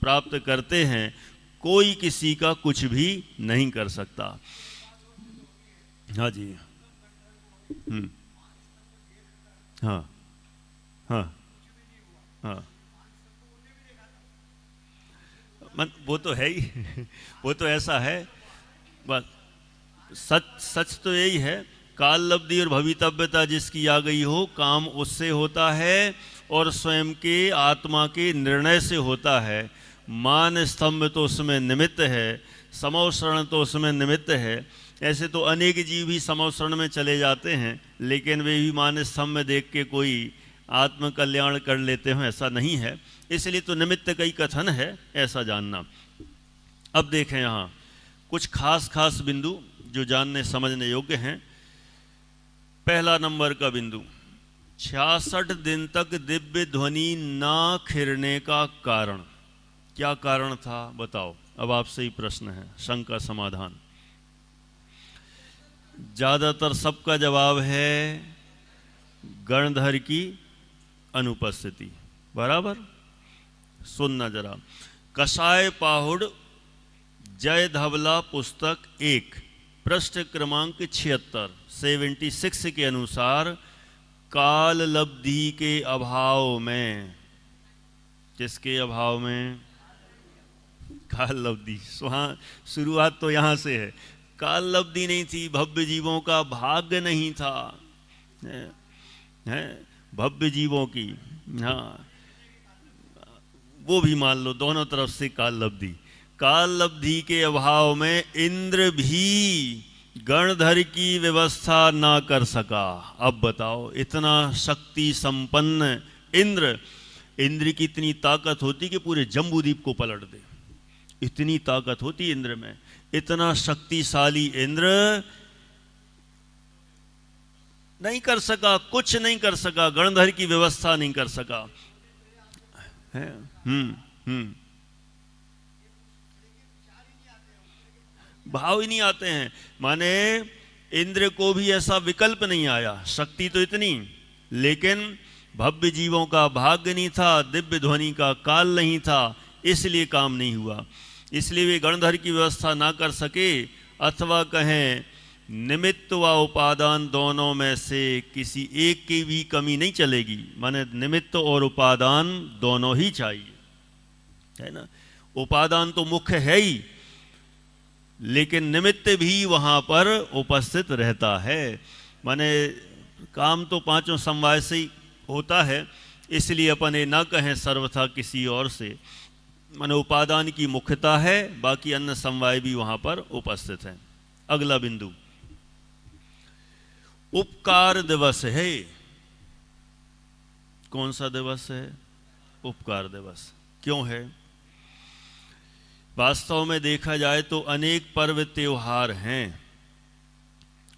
प्राप्त करते हैं। कोई किसी का कुछ भी नहीं कर सकता। हाँ जी। हाँ हाँ हाँ, वो तो है ही वो तो ऐसा है। बस सच सच तो यही है, काल लब्धि और भवितव्यता जिसकी आ गई हो, काम उससे होता है और स्वयं के आत्मा के निर्णय से होता है। मान स्तंभ तो उसमें निमित्त है, समवसरण तो उसमें निमित्त है। ऐसे तो अनेक जीव भी समवसरण में चले जाते हैं, लेकिन वे भी मान स्तंभ में देख के कोई आत्म कल्याण कर लेते हैं, ऐसा नहीं है। इसलिए तो निमित्त कई कथन है, ऐसा जानना। अब देखें यहाँ कुछ खास खास बिंदु जो जानने समझने योग्य हैं। पहला नंबर का बिंदु, 66 दिन तक दिव्य ध्वनि ना खिरने का कारण। क्या कारण था बताओ? अब आपसे ही प्रश्न है, शंका समाधान। ज्यादातर सबका जवाब है गणधर की अनुपस्थिति। बराबर? सुनना जरा, कसाय पाहुड़ जय धवला पुस्तक 1 पृष्ठ क्रमांक 76 के अनुसार काल लब्धि के अभाव में, किसके अभाव में? काल लब्धि। शुरुआत तो यहां से है। काल लब्धि नहीं थी, भव्य जीवों का भाग्य नहीं था, है भव्य जीवों की। हाँ, वो भी मान लो, दोनों तरफ से काल लब्धि। काल लब्धि के अभाव में इंद्र भी गणधर की व्यवस्था ना कर सका। अब बताओ, इतना शक्ति संपन्न इंद्र की इतनी ताकत होती कि पूरे जम्बूद्वीप को पलट दे। इतनी ताकत होती इंद्र में, इतना शक्तिशाली इंद्र नहीं कर सका, कुछ नहीं कर सका, गणधर की व्यवस्था नहीं कर सका है। भाव ही नहीं आते हैं, माने इंद्र को भी ऐसा विकल्प नहीं आया। शक्ति तो इतनी, लेकिन भव्य जीवों का भाग्य नहीं था, दिव्य ध्वनि का काल नहीं था, इसलिए काम नहीं हुआ। इसलिए वे गणधर की व्यवस्था ना कर सके, अथवा कहें निमित्त व उपादान दोनों में से किसी एक की भी कमी नहीं चलेगी। माने निमित्त और उपादान दोनों ही चाहिए, है ना। उपादान तो मुख्य है ही, लेकिन निमित्त भी वहां पर उपस्थित रहता है। माने काम तो पांचों समवाय से ही होता है, इसलिए अपन ये ना कहें सर्वथा किसी और से। माने उपादान की मुख्यता है, बाकी अन्य समवाय भी वहां पर उपस्थित है। अगला बिंदु, उपकार दिवस है। कौन सा दिवस है? उपकार दिवस। क्यों है? वास्तव में देखा जाए तो अनेक पर्व त्योहार हैं।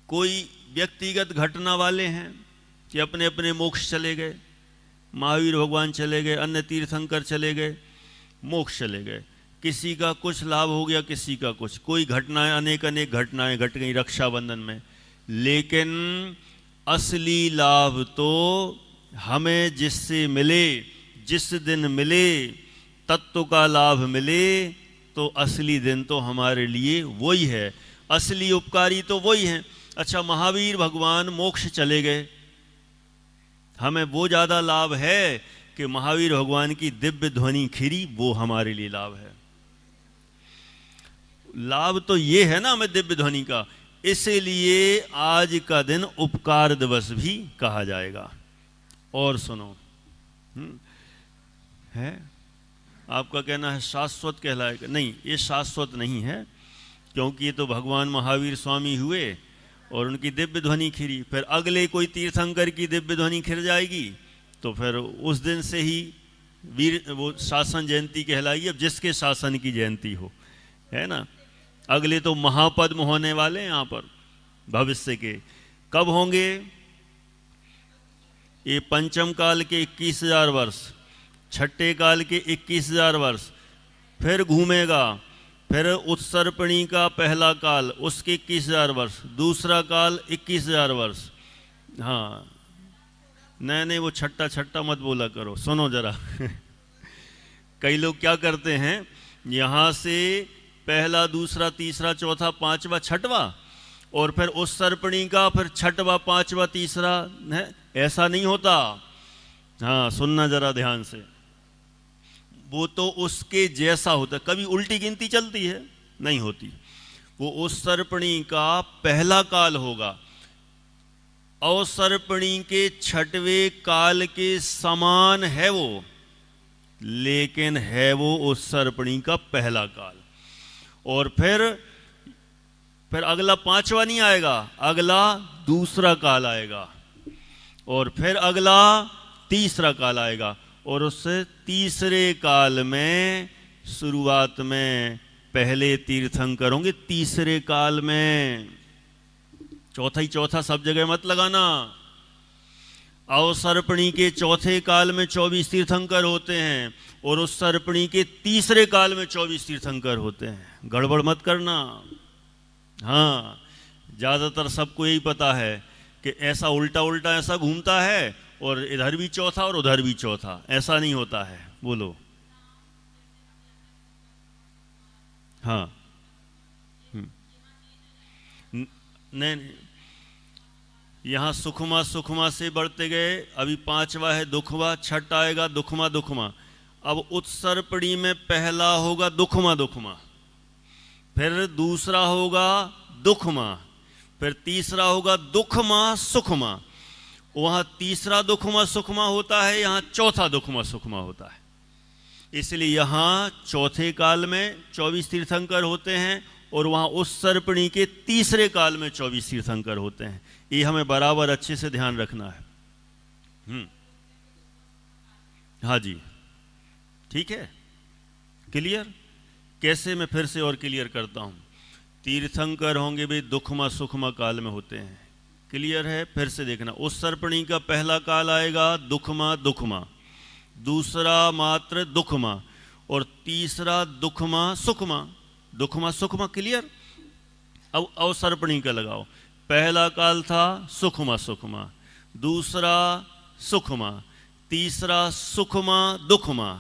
कोई व्यक्तिगत घटना वाले हैं कि अपने अपने मोक्ष चले गए, महावीर भगवान चले गए, अन्य तीर्थंकर चले गए, मोक्ष चले गए। किसी का कुछ लाभ हो गया, किसी का कुछ। कोई घटनाएं, अनेक अनेक घटनाएं घट गई रक्षाबंधन में, लेकिन असली लाभ तो हमें जिससे मिले, जिस दिन मिले, तत्व का लाभ मिले, तो असली दिन तो हमारे लिए वही है। असली उपकारी तो वही है। अच्छा, महावीर भगवान मोक्ष चले गए, हमें वो ज़्यादा लाभ है कि महावीर भगवान की दिव्य ध्वनि खिरी, वो हमारे लिए लाभ है। लाभ तो ये है ना हमें दिव्य ध्वनि का, इसलिए आज का दिन उपकार दिवस भी कहा जाएगा। और सुनो, है आपका कहना है शाश्वत कहलाएगा। नहीं, ये शाश्वत नहीं है, क्योंकि ये तो भगवान महावीर स्वामी हुए और उनकी दिव्य ध्वनि खिरी, फिर अगले कोई तीर्थंकर की दिव्य ध्वनि खिर जाएगी, तो फिर उस दिन से ही वीर वो शासन जयंती कहलाएगी। अब जिसके शासन की जयंती हो, है ना। अगले तो महापद्म होने वाले हैं यहाँ पर भविष्य के। कब होंगे? ये पंचम काल के 21,000 वर्ष, छठे काल के 21,000 वर्ष, फिर घूमेगा, फिर उत्सर्पणी का पहला काल उसके 21,000 वर्ष, दूसरा काल 21,000 वर्ष। हाँ, नहीं वो छट्टा छट्टा मत बोला करो, सुनो जरा। कई लोग क्या करते हैं, यहाँ से पहला, दूसरा, तीसरा, चौथा, पांचवा, छठवा, और फिर उत्सर्पणी का फिर छठवा, पांचवा, तीसरा है। ऐसा नहीं होता। हाँ, सुनना जरा ध्यान से, वो तो उसके जैसा होता है। कभी उल्टी गिनती चलती है? नहीं होती। वो उत्सर्पणी का पहला काल होगा, अवसर्पणी के छठवें काल के समान है वो, लेकिन है वो उत्सर्पणी का पहला काल। और फिर अगला पांचवा नहीं आएगा, अगला दूसरा काल आएगा, और फिर अगला तीसरा काल आएगा, और उससे तीसरे काल में शुरुआत में पहले तीर्थंकर होंगे, तीसरे काल में। चौथा ही चौथा सब जगह मत लगाना। अवसर्पणी के चौथे काल में 24 तीर्थंकर होते हैं, और उस सर्पणी के तीसरे काल में 24 तीर्थंकर होते हैं। गड़बड़ मत करना। हाँ, ज़्यादातर सबको यही पता है कि ऐसा उल्टा उल्टा ऐसा घूमता है, और इधर भी चौथा और उधर भी चौथा। ऐसा नहीं होता है। बोलो। हाँ, नहीं, यहाँ सुखमा सुखमा से बढ़ते गए, अभी पांचवा है दुखवा, छठ आएगा दुखमा दुखमा। अब उत्सर्पणी में पहला होगा दुखमा दुखमा, फिर दूसरा होगा दुखमा, फिर तीसरा होगा दुखमा सुखमा। वहाँ तीसरा दुखमा सुखमा होता है, यहाँ चौथा दुखमा सुखमा होता है। इसलिए यहाँ चौथे काल में 24 तीर्थंकर होते हैं, और वहाँ उत्सर्पणी के तीसरे काल में 24 तीर्थंकर होते हैं। ये हमें बराबर अच्छे से ध्यान रखना है। हाँ जी, ठीक है, क्लियर? कैसे, मैं फिर से और क्लियर करता हूँ। तीर्थंकर होंगे भी दुखमा सुखमा काल में होते हैं। क्लियर है? फिर से देखना। उत्सर्पणी का पहला काल आएगा दुखमा दुखमा, दूसरा मात्र दुखमा, और तीसरा दुखमा सुखमा। दुखमा सुखमा, क्लियर? अब अवसर्पणी का लगाओ। पहला काल था सुखमा सुखमा, दूसरा सुखमा, तीसरा सुखमा दुखमा,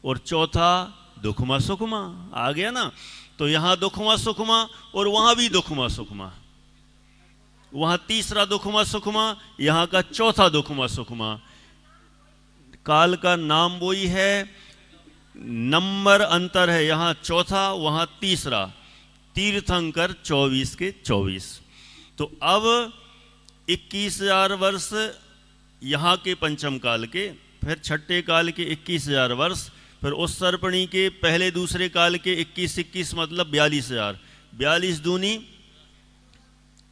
और चौथा दुखमा सुखमा। आ गया ना? तो यहाँ दुखमा सुखमा, और वहाँ भी दुखमा सुखमा। वहाँ तीसरा दुखमा सुखमा, यहाँ का चौथा दुखमा सुखमा। काल का नाम वही है, नंबर अंतर है। यहाँ चौथा, वहाँ तीसरा। तीर्थंकर 24 के 24। तो अब 21,000 वर्ष यहाँ के पंचम काल के, फिर छठे काल के 21,000 वर्ष, फिर उत्सर्पणी के पहले दूसरे काल के 21 मतलब 42,000। 42 दूनी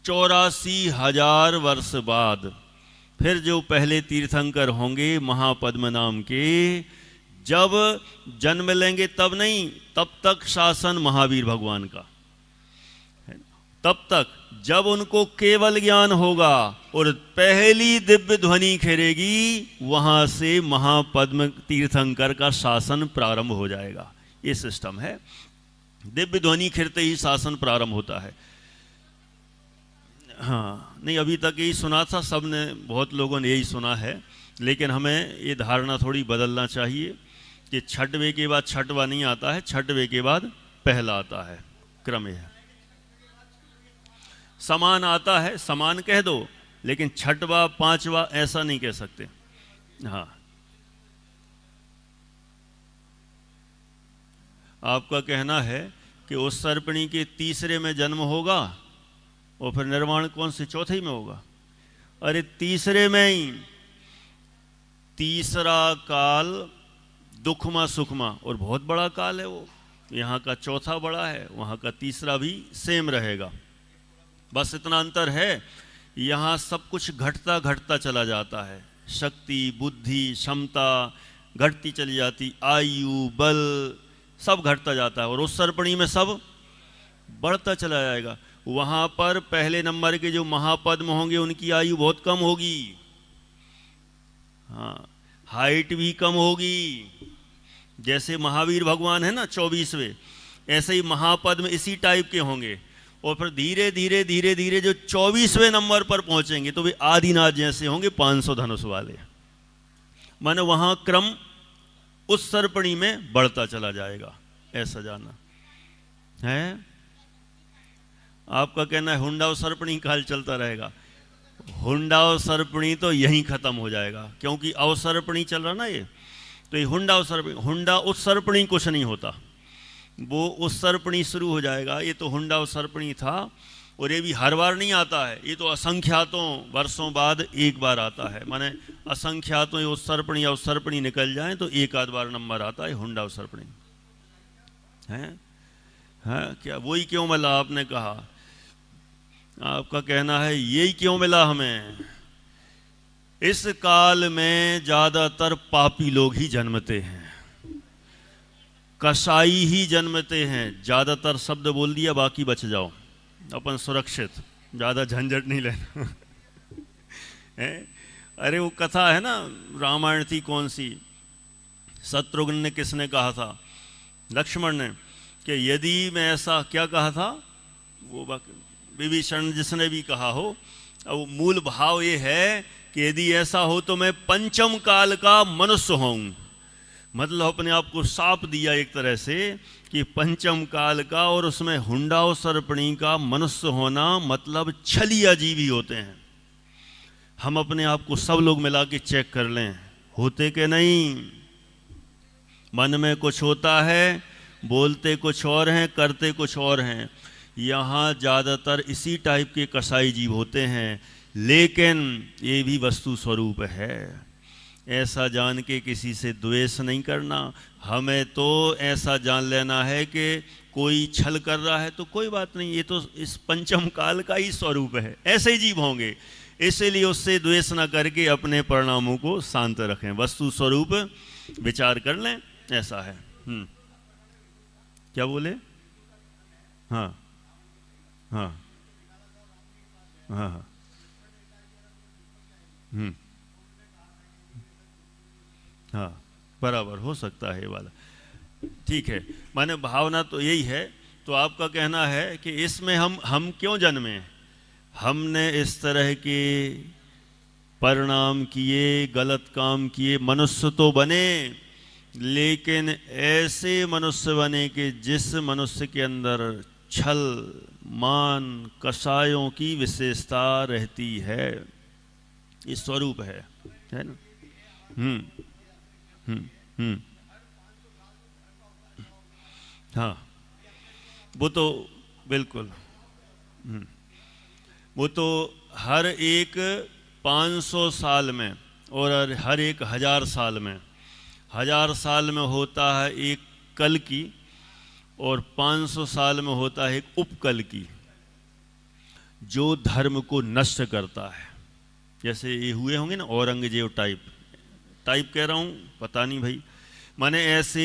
84,000 वर्ष बाद फिर जो पहले तीर्थंकर होंगे महापद्म नाम के, जब जन्म लेंगे तब नहीं, तब तक शासन महावीर भगवान का, तब तक जब उनको केवल ज्ञान होगा और पहली दिव्य ध्वनि खेरेगी, वहां से महापद्म तीर्थंकर का शासन प्रारंभ हो जाएगा। ये सिस्टम है। दिव्य ध्वनि खिरते ही शासन प्रारंभ होता है। हाँ, नहीं अभी तक यही सुना था सबने, बहुत लोगों ने यही सुना है, लेकिन हमें ये धारणा थोड़ी बदलना चाहिए कि छठवें के बाद छठवा नहीं आता है, छठवें के बाद पहला आता है। क्रम है, समान आता है, समान कह दो, लेकिन छठवा पांचवा ऐसा नहीं कह सकते। हाँ, आपका कहना है कि उस सर्पणी के तीसरे में जन्म होगा और फिर निर्वाण कौन से चौथे में होगा? अरे तीसरे में ही। तीसरा काल दुखमा सुखमा, और बहुत बड़ा काल है वो। यहाँ का चौथा बड़ा है, वहाँ का तीसरा भी सेम रहेगा, बस इतना अंतर है। यहाँ सब कुछ घटता घटता चला जाता है। शक्ति, बुद्धि, क्षमता घटती चली जाती, आयु, बल सब घटता जाता है, और उस सर्पणी में सब बढ़ता चला जाएगा। वहाँ पर पहले नंबर के जो महापद्म होंगे उनकी आयु बहुत कम होगी, हाँ, हाइट भी कम होगी। जैसे महावीर भगवान है ना 24वें, ऐसे ही महापद्म इसी टाइप के होंगे। और फिर धीरे धीरे धीरे धीरे जो 24वें नंबर पर पहुंचेंगे तो वे आदिनाथ जैसे होंगे 500 धनुष वाले। माने वहां क्रम उस सर्पणी में बढ़ता चला जाएगा, ऐसा जाना है। आपका कहना है हुंडा और सर्पणी काल चलता रहेगा। हुंडा और सर्पणी तो यहीं खत्म हो जाएगा, क्योंकि अवसर्पणी चल रहा ना ये। तो ये हुंडा और सर्पणी, हुंडा उस सर्पणी कुछ नहीं होता, वो उस सर्पणी शुरू हो जाएगा। ये तो हुंडा और सर्पणी था, और ये भी हर बार नहीं आता है, ये तो असंख्यातों वर्षों बाद एक बार आता है। माने असंख्यातों ये उस सर्पणी या उस सर्पणी निकल जाए तो एक आध बार नंबर आता है हुंडा और सर्पणी है। क्या वही क्यों मिला? आपने कहा, आपका कहना है यही क्यों मिला हमें? इस काल में ज्यादातर पापी लोग ही जन्मते हैं, कसाई ही जन्मते हैं। ज्यादातर शब्द बोल दिया, बाकी बच जाओ, अपन सुरक्षित, ज्यादा झंझट नहीं लेना है। अरे वो कथा है ना, रामायण थी कौन सी, शत्रुघ्न ने किसने कहा था? लक्ष्मण ने, कि यदि मैं ऐसा, क्या कहा था वो, विभीषण जिसने भी कहा हो, अब मूल भाव ये है कि यदि ऐसा हो तो मैं पंचम काल का मनुष्य हूं। मतलब अपने आप को साप दिया एक तरह से कि पंचम काल का, और उसमें हुंडा और सर्पणी का मनुष्य होना मतलब छलिया जीव ही होते हैं। हम अपने आप को सब लोग मिला के चेक कर लें, होते कि नहीं। मन में कुछ होता है, बोलते कुछ और हैं, करते कुछ और हैं। यहाँ ज़्यादातर इसी टाइप के कसाई जीव होते हैं, लेकिन ये भी वस्तु स्वरूप है। ऐसा जान के किसी से द्वेष नहीं करना। हमें तो ऐसा जान लेना है कि कोई छल कर रहा है तो कोई बात नहीं, ये तो इस पंचम काल का ही स्वरूप है, ऐसे ही जीव होंगे। इसलिए उससे द्वेष ना करके अपने परिणामों को शांत रखें, वस्तु स्वरूप विचार कर लें, ऐसा है। क्या बोले? हाँ हाँ हाँ हाँ। हाँ, बराबर हो सकता है ये वाला, ठीक है। माने भावना तो यही है। तो आपका कहना है कि इसमें हम क्यों जन्मे? हमने इस तरह के परिणाम किए, गलत काम किए, मनुष्य तो बने, लेकिन ऐसे मनुष्य बने कि जिस मनुष्य के अंदर छल, मान, कसायों की विशेषता रहती है। ये स्वरूप है ना। हाँ, वो तो बिल्कुल, वो तो हर एक 500 साल में और हर एक 1000 साल में, 1000 साल में होता है एक कल की, और 500 साल में होता है एक उपकल की, जो धर्म को नष्ट करता है। जैसे ये हुए होंगे ना औरंगजेब टाइप कह रहा हूँ, पता नहीं भाई। माने ऐसे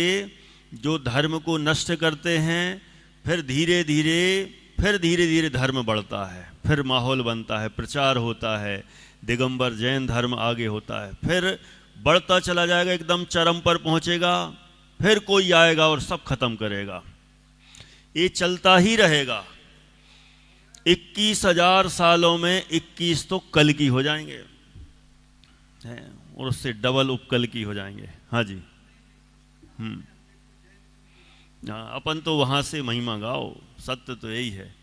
जो धर्म को नष्ट करते हैं, फिर धीरे धीरे धर्म बढ़ता है, फिर माहौल बनता है, प्रचार होता है, दिगंबर जैन धर्म आगे होता है, फिर बढ़ता चला जाएगा, एकदम चरम पर पहुंचेगा, फिर कोई आएगा और सब खत्म करेगा। ये चलता ही रहेगा। 21,000 सालों में 21 तो कल की हो जाएंगे, और उससे डबल उपकल की हो जाएंगे। हाँ जी, अपन तो वहां से महिमा गाओ, सत्य तो यही है,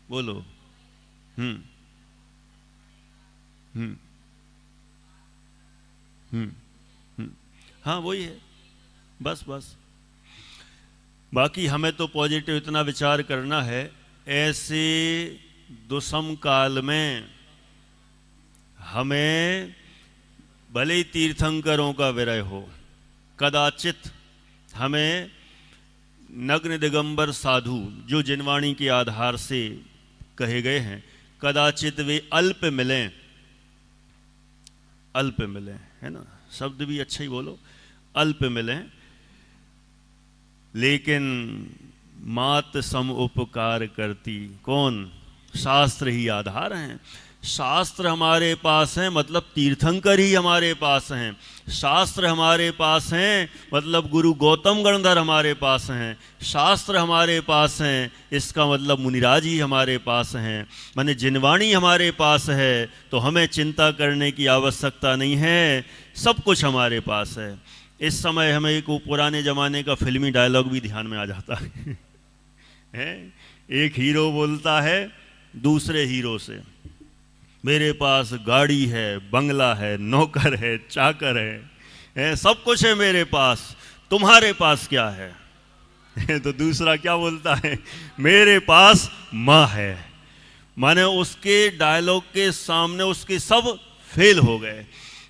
बोलो। हाँ, वही है, बस। बाकी हमें तो पॉजिटिव इतना विचार करना है, ऐसे दुष्म काल में हमें भले ही तीर्थंकरों का विरह हो, कदाचित हमें नग्न दिगंबर साधु जो जिनवाणी के आधार से कहे गए हैं, कदाचित वे अल्प मिलें, है ना, शब्द भी अच्छा ही बोलो, अल्प मिलें, लेकिन मात सम उपकार करती कौन? शास्त्र ही आधार हैं। शास्त्र हमारे पास हैं मतलब तीर्थंकर ही हमारे पास हैं, शास्त्र हमारे पास हैं मतलब गुरु गौतम गणधर हमारे पास हैं, शास्त्र हमारे पास हैं इसका मतलब मुनिराज ही हमारे पास हैं। माने जिनवाणी हमारे पास है तो हमें चिंता करने की आवश्यकता नहीं है, सब कुछ हमारे पास है। इस समय हमें एक पुराने ज़माने का फिल्मी डायलॉग भी ध्यान में आ जाता है। एक हीरो बोलता है दूसरे हीरो से, मेरे पास गाड़ी है, बंगला है, नौकर है, चाकर है, सब कुछ है मेरे पास, तुम्हारे पास क्या है? तो दूसरा क्या बोलता है? मेरे पास माँ है। माने उसके डायलॉग के सामने उसके सब फेल हो गए।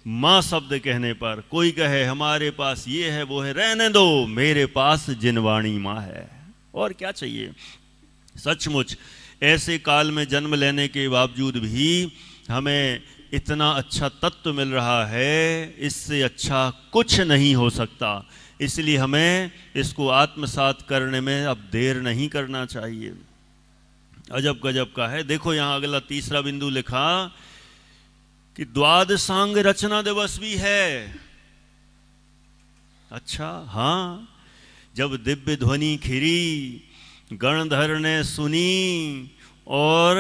माँ शब्द कहने पर कोई कहे हमारे पास ये है वो है, रहने दो, मेरे पास जिनवाणी माँ है, और क्या चाहिए। सचमुच ऐसे काल में जन्म लेने के बावजूद भी हमें इतना अच्छा तत्व मिल रहा है, इससे अच्छा कुछ नहीं हो सकता। इसलिए हमें इसको आत्मसात करने में अब देर नहीं करना चाहिए। अजब गजब का है। देखो यहाँ अगला तीसरा बिंदु लिखा कि द्वादशांग रचना दिवस भी है। अच्छा, हाँ, जब दिव्य ध्वनि खिरी, गणधर ने सुनी और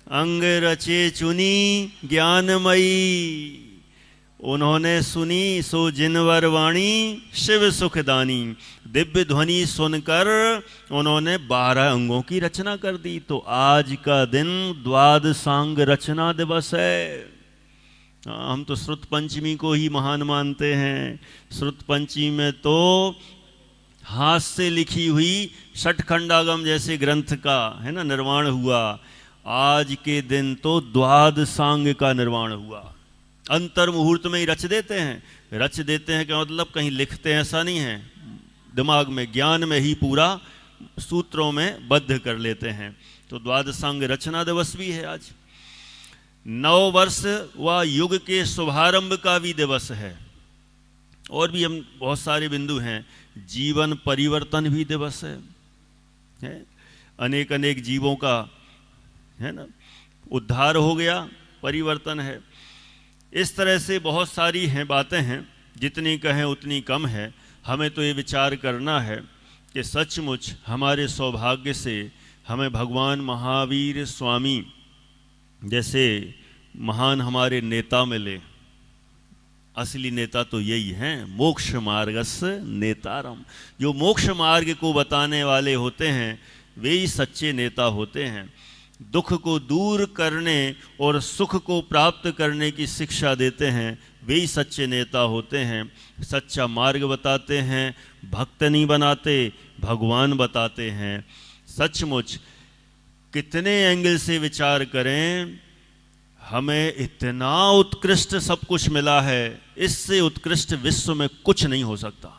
अंग रचे चुनी ज्ञानमयी, उन्होंने सुनी सो जिनवर वाणी शिव सुखदानी। दिव्य ध्वनि सुनकर उन्होंने 12 अंगों की रचना कर दी। तो आज का दिन द्वादशांग रचना दिवस है। हम तो श्रुत पंचमी को ही महान मानते हैं। श्रुत पंचमी में तो हाथ से लिखी हुई षटखंडागम जैसे ग्रंथ का है ना निर्माण हुआ। आज के दिन तो द्वादशांग का निर्माण हुआ। अंतर मुहूर्त में ही रच देते हैं। रच देते हैं क्या मतलब कहीं लिखते हैं ऐसा नहीं है, दिमाग में ज्ञान में ही पूरा सूत्रों में बद्ध कर लेते हैं। तो द्वादशांग रचना दिवस भी है आज। नव वर्ष व युग के शुभारंभ का भी दिवस है। और भी हम बहुत सारे बिंदु हैं। जीवन परिवर्तन भी दिवस है। अनेक अनेक जीवों का है ना उद्धार हो गया, परिवर्तन है। इस तरह से बहुत सारी हैं बातें हैं, जितनी कहें उतनी कम है। हमें तो ये विचार करना है कि सचमुच हमारे सौभाग्य से हमें भगवान महावीर स्वामी जैसे महान हमारे नेता मिले। असली नेता तो यही हैं, मोक्ष मार्गस्य नेतारम। जो मोक्ष मार्ग को बताने वाले होते हैं वे ही सच्चे नेता होते हैं। दुख को दूर करने और सुख को प्राप्त करने की शिक्षा देते हैं वे ही सच्चे नेता होते हैं। सच्चा मार्ग बताते हैं, भक्त नहीं बनाते, भगवान बताते हैं। सचमुच कितने एंगल से विचार करें, हमें इतना उत्कृष्ट सब कुछ मिला है, इससे उत्कृष्ट विश्व में कुछ नहीं हो सकता।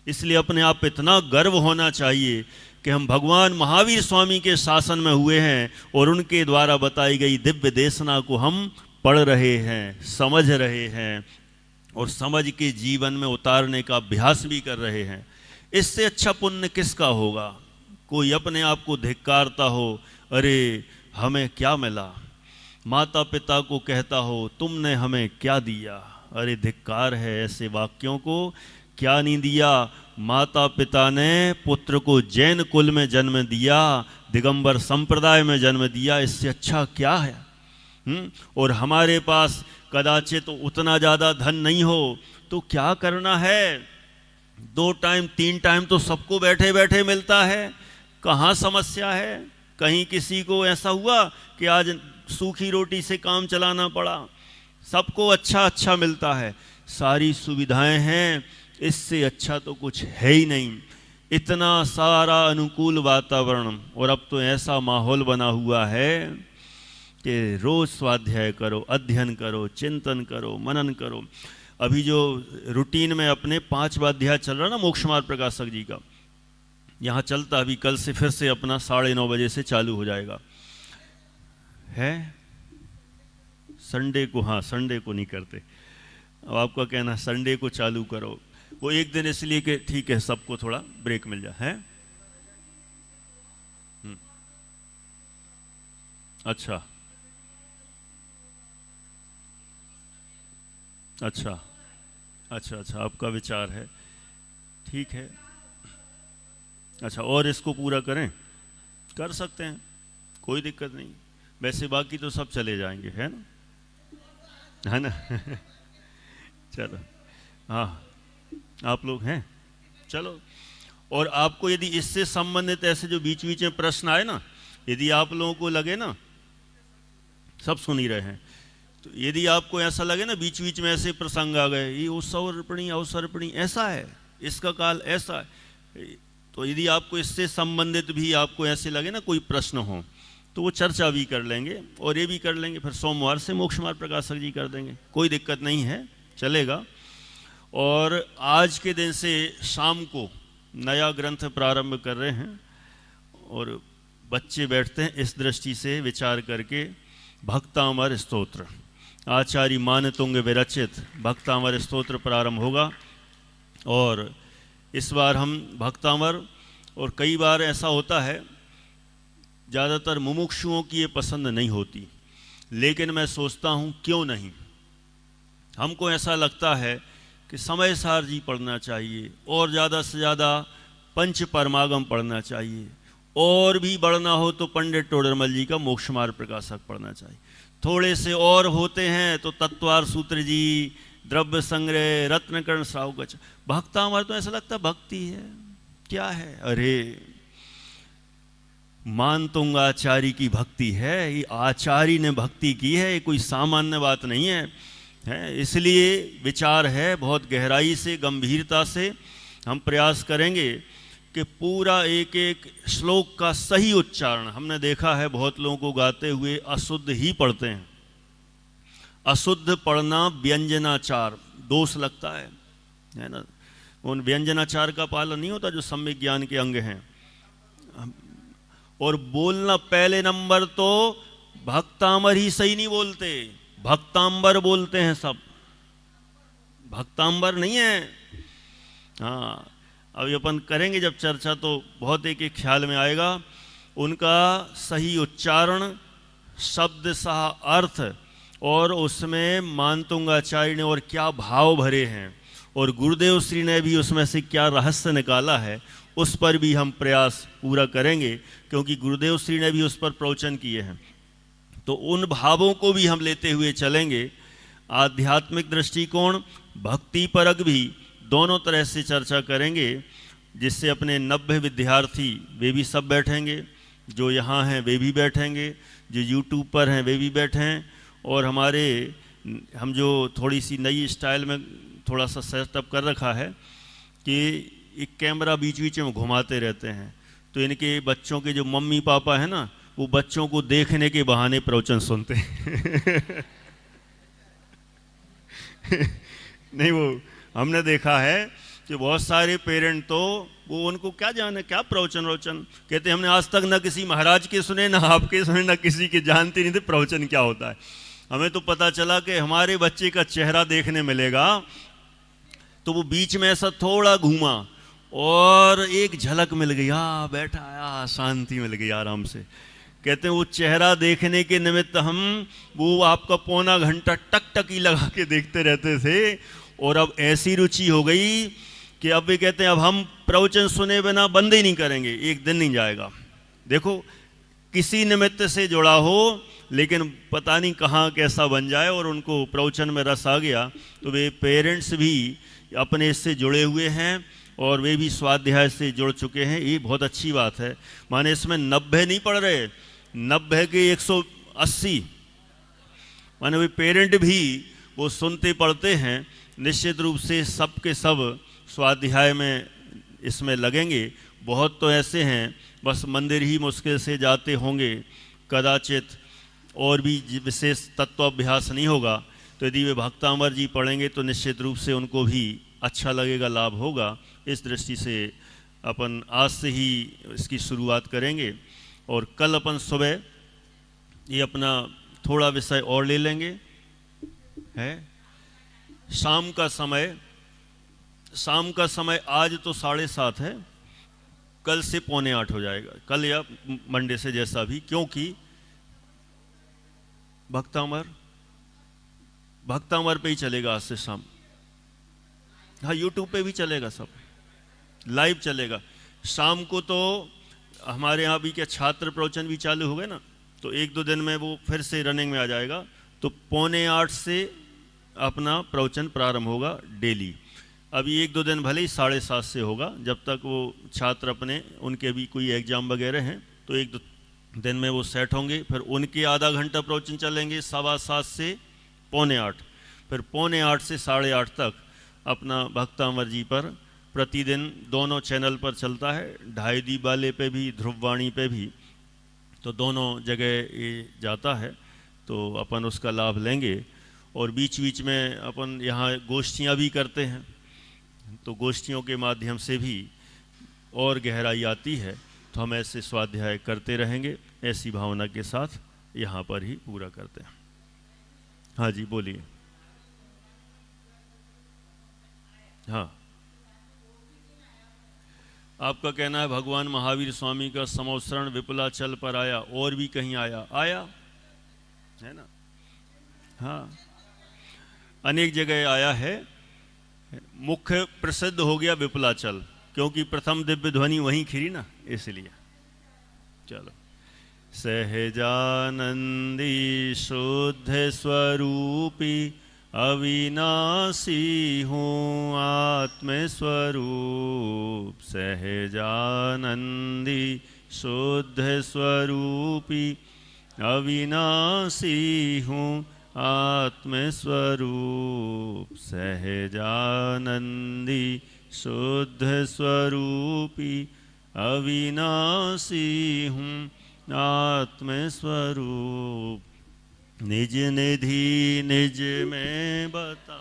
इसलिए अपने आप इतना गर्व होना चाहिए कि हम भगवान महावीर स्वामी के शासन में हुए हैं और उनके द्वारा बताई गई दिव्य देशना को हम पढ़ रहे हैं, समझ रहे हैं और समझ के जीवन में उतारने का अभ्यास भी कर रहे हैं। इससे अच्छा पुण्य किसका होगा? कोई अपने आप को धिक्कारता हो, अरे हमें क्या मिला, माता पिता को कहता हो तुमने हमें क्या दिया, अरे धिक्कार है ऐसे वाक्यों को। क्या नहीं दिया? माता पिता ने पुत्र को जैन कुल में जन्म दिया, दिगंबर संप्रदाय में जन्म दिया, इससे अच्छा क्या है? और हमारे पास कदाचित तो उतना ज़्यादा धन नहीं हो तो क्या करना है? 2 टाइम 3 टाइम तो सबको बैठे बैठे मिलता है, कहाँ समस्या है? कहीं किसी को ऐसा हुआ कि आज सूखी रोटी से काम चलाना पड़ा? सबको अच्छा अच्छा मिलता है, सारी सुविधाएं हैं, इससे अच्छा तो कुछ है ही नहीं। इतना सारा अनुकूल वातावरण और अब तो ऐसा माहौल बना हुआ है कि रोज स्वाध्याय करो, अध्ययन करो, चिंतन करो, मनन करो। अभी जो रूटीन में अपने 5 अध्याय चल रहा ना मोक्ष मार्ग प्रकाशक जी का, यहाँ चलता, अभी कल से फिर से अपना 9:30 बजे से चालू हो जाएगा। है संडे को, हाँ संडे को नहीं करते, अब आपका कहना संडे को चालू करो। वो एक दिन इसलिए कि ठीक है सबको थोड़ा ब्रेक मिल जाए है। अच्छा अच्छा अच्छा अच्छा, आपका विचार है, ठीक है। अच्छा, और इसको पूरा करें? कर सकते हैं, कोई दिक्कत नहीं। वैसे बाकी तो सब चले जाएंगे, है ना, है ना। चलो, हाँ, आप लोग हैं, चलो। और आपको यदि इससे संबंधित ऐसे जो बीच बीच में प्रश्न आए ना, यदि आप लोगों को लगे ना, सब सुन ही रहे हैं, तो यदि आपको ऐसा लगे ना बीच बीच में ऐसे प्रसंग आ गए, ये उत्सवर्पणी अवसर्पणी ऐसा है, इसका काल ऐसा है, तो यदि आपको इससे संबंधित भी आपको ऐसे लगे ना कोई प्रश्न हो, तो वो चर्चा भी कर लेंगे और ये भी कर लेंगे। फिर सोमवार से मोक्ष मार्ग प्रकाशक जी कर देंगे, कोई दिक्कत नहीं है, चलेगा। और आज के दिन से शाम को नया ग्रंथ प्रारंभ कर रहे हैं और बच्चे बैठते हैं इस दृष्टि से विचार करके, भक्तामर स्तोत्र, आचार्य मानतुंग विरचित भक्तामर स्तोत्र प्रारंभ होगा। और इस बार हम भक्तामर, और कई बार ऐसा होता है ज़्यादातर मुमुक्षुओं की ये पसंद नहीं होती, लेकिन मैं सोचता हूँ क्यों नहीं, हमको ऐसा लगता है कि समय सार जी पढ़ना चाहिए और ज़्यादा से ज़्यादा पंच परमागम पढ़ना चाहिए, और भी बढ़ना हो तो पंडित टोडरमल जी का मोक्ष मार्ग प्रकाशक पढ़ना चाहिए, थोड़े से और होते हैं तो तत्वार सूत्र जी, द्रव्य संग्रह, रत्नकर्ण श्रावक। भक्तामर तो ऐसा लगता भक्ति है, क्या है, अरे मानतुंगाचार्य की भक्ति है, ये आचार्य ने भक्ति की है, ये कोई सामान्य बात नहीं है, इसलिए विचार है बहुत गहराई से, गंभीरता से हम प्रयास करेंगे कि पूरा एक एक श्लोक का सही उच्चारण। हमने देखा है बहुत लोगों को गाते हुए अशुद्ध ही पढ़ते हैं, अशुद्ध पढ़ना व्यंजनाचार दोष लगता है ना, उन व्यंजनाचार का पालन नहीं होता जो सम्यक ज्ञान के अंग हैं। और बोलना पहले नंबर तो भक्तांबर ही सही नहीं बोलते, भक्तांबर बोलते हैं सब, भक्तांबर नहीं है। हाँ, अभी अपन करेंगे जब चर्चा तो बहुत एक एक ख्याल में आएगा, उनका सही उच्चारण, शब्द सह अर्थ, और उसमें मानतुंगाचार्य ने और क्या भाव भरे हैं, और गुरुदेव श्री ने भी उसमें से क्या रहस्य निकाला है, उस पर भी हम प्रयास पूरा करेंगे, क्योंकि गुरुदेव श्री ने भी उस पर प्रवचन किए हैं। तो उन भावों को भी हम लेते हुए चलेंगे। आध्यात्मिक दृष्टिकोण, भक्ति परक भी दोनों तरह से चर्चा करेंगे, जिससे अपने 90 विद्यार्थी वे भी सब बैठेंगे, जो यहाँ हैं वे भी बैठेंगे, जो यूट्यूब पर हैं वे भी बैठें, और हम जो थोड़ी सी नई स्टाइल में थोड़ा सा सेटअप कर रखा है कि एक कैमरा बीच बीच में घुमाते रहते हैं, तो इनके बच्चों के जो मम्मी पापा हैं ना, वो बच्चों को देखने के बहाने प्रवचन सुनते हैं। नहीं, वो हमने देखा है कि बहुत सारे पेरेंट तो वो उनको क्या जाने क्या प्रवचन कहते, हमने आज तक ना किसी महाराज के सुने, ना आपके सुने, ना किसी के जानते नहीं थे प्रवचन क्या होता है। हमें तो पता चला कि हमारे बच्चे का चेहरा देखने मिलेगा, तो वो बीच में ऐसा थोड़ा घूमा और एक झलक मिल गई, बैठा आया, शांति मिल गई आराम से। कहते हैं वो चेहरा देखने के निमित्त हम वो आपका पौना घंटा टकटकी लगा के देखते रहते थे, और अब ऐसी रुचि हो गई कि अब भी कहते हैं अब हम प्रवचन सुने बिना बंद ही नहीं करेंगे, एक दिन नहीं जाएगा। देखो, किसी निमित्त से जुड़ा हो, लेकिन पता नहीं कहाँ कैसा बन जाए और उनको प्रवचन में रस आ गया, तो वे पेरेंट्स भी अपने इससे जुड़े हुए हैं और वे भी स्वाध्याय से जुड़ चुके हैं, ये बहुत अच्छी बात है। माने इसमें 90 नहीं पढ़ रहे, 90 के 180, माने वे पेरेंट भी वो सुनते पढ़ते हैं। निश्चित रूप से सब के सब स्वाध्याय में इसमें लगेंगे। बहुत तो ऐसे हैं बस मंदिर ही मुश्किल से जाते होंगे, कदाचित और भी विशेष तत्वाभ्यास नहीं होगा, तो यदि वे भक्तामर जी पढ़ेंगे तो निश्चित रूप से उनको भी अच्छा लगेगा, लाभ होगा। इस दृष्टि से अपन आज से ही इसकी शुरुआत करेंगे, और कल अपन सुबह ये अपना थोड़ा विषय और ले लेंगे। है शाम का समय आज तो 7:30 है, कल से 7:45 हो जाएगा, कल या मंडे से जैसा भी, क्योंकि भक्तामर भक्तामर पे ही चलेगा आज से शाम। हाँ, यूट्यूब पे भी चलेगा, सब लाइव चलेगा। शाम को तो हमारे यहाँ भी क्या छात्र प्रवचन भी चालू हो गए ना, तो 1-2 दिन में वो फिर से रनिंग में आ जाएगा। तो 7:45 से अपना प्रवचन प्रारंभ होगा डेली। अभी 1-2 दिन भले ही 7:30 से होगा, जब तक वो छात्र अपने उनके भी कोई एग्ज़ाम वगैरह हैं, तो 1-2 दिन में वो सेट होंगे। फिर उनके आधा घंटा प्रवचन चलेंगे 7:15 से 7:45, फिर 7:45 से 8:30 तक अपना भक्तामर जी पर प्रतिदिन दोनों चैनल पर चलता है, ढाई दीप वाले पे भी, ध्रुववाणी पे भी, तो दोनों जगह ये जाता है। तो अपन उसका लाभ लेंगे। और बीच बीच में अपन यहाँ गोष्ठियाँ भी करते हैं, तो गोष्ठियों के माध्यम से भी और गहराई आती है। तो हम ऐसे स्वाध्याय करते रहेंगे, ऐसी भावना के साथ यहाँ पर ही पूरा करते हैं। हाँ जी, बोलिए। हाँ, आपका कहना है भगवान महावीर स्वामी का समवसरण विपुलाचल पर आया, और भी कहीं आया है ना? हाँ, अनेक जगह आया है। मुख्य प्रसिद्ध हो गया विपुलाचल, क्योंकि प्रथम दिव्य ध्वनि वहीं खिरी ना, इसलिए। चलो। सहजानंदी शुद्ध स्वरूपी अविनाशी हूँ आत्मस्वरूप। सहजानंदी शुद्ध स्वरूपी अविनाशी हूँ आत्मस्वरूप। सहजानंदी शुद्ध स्वरूपी अविनाशी हूँ आत्मस्वरूप। निज निधि निज में बता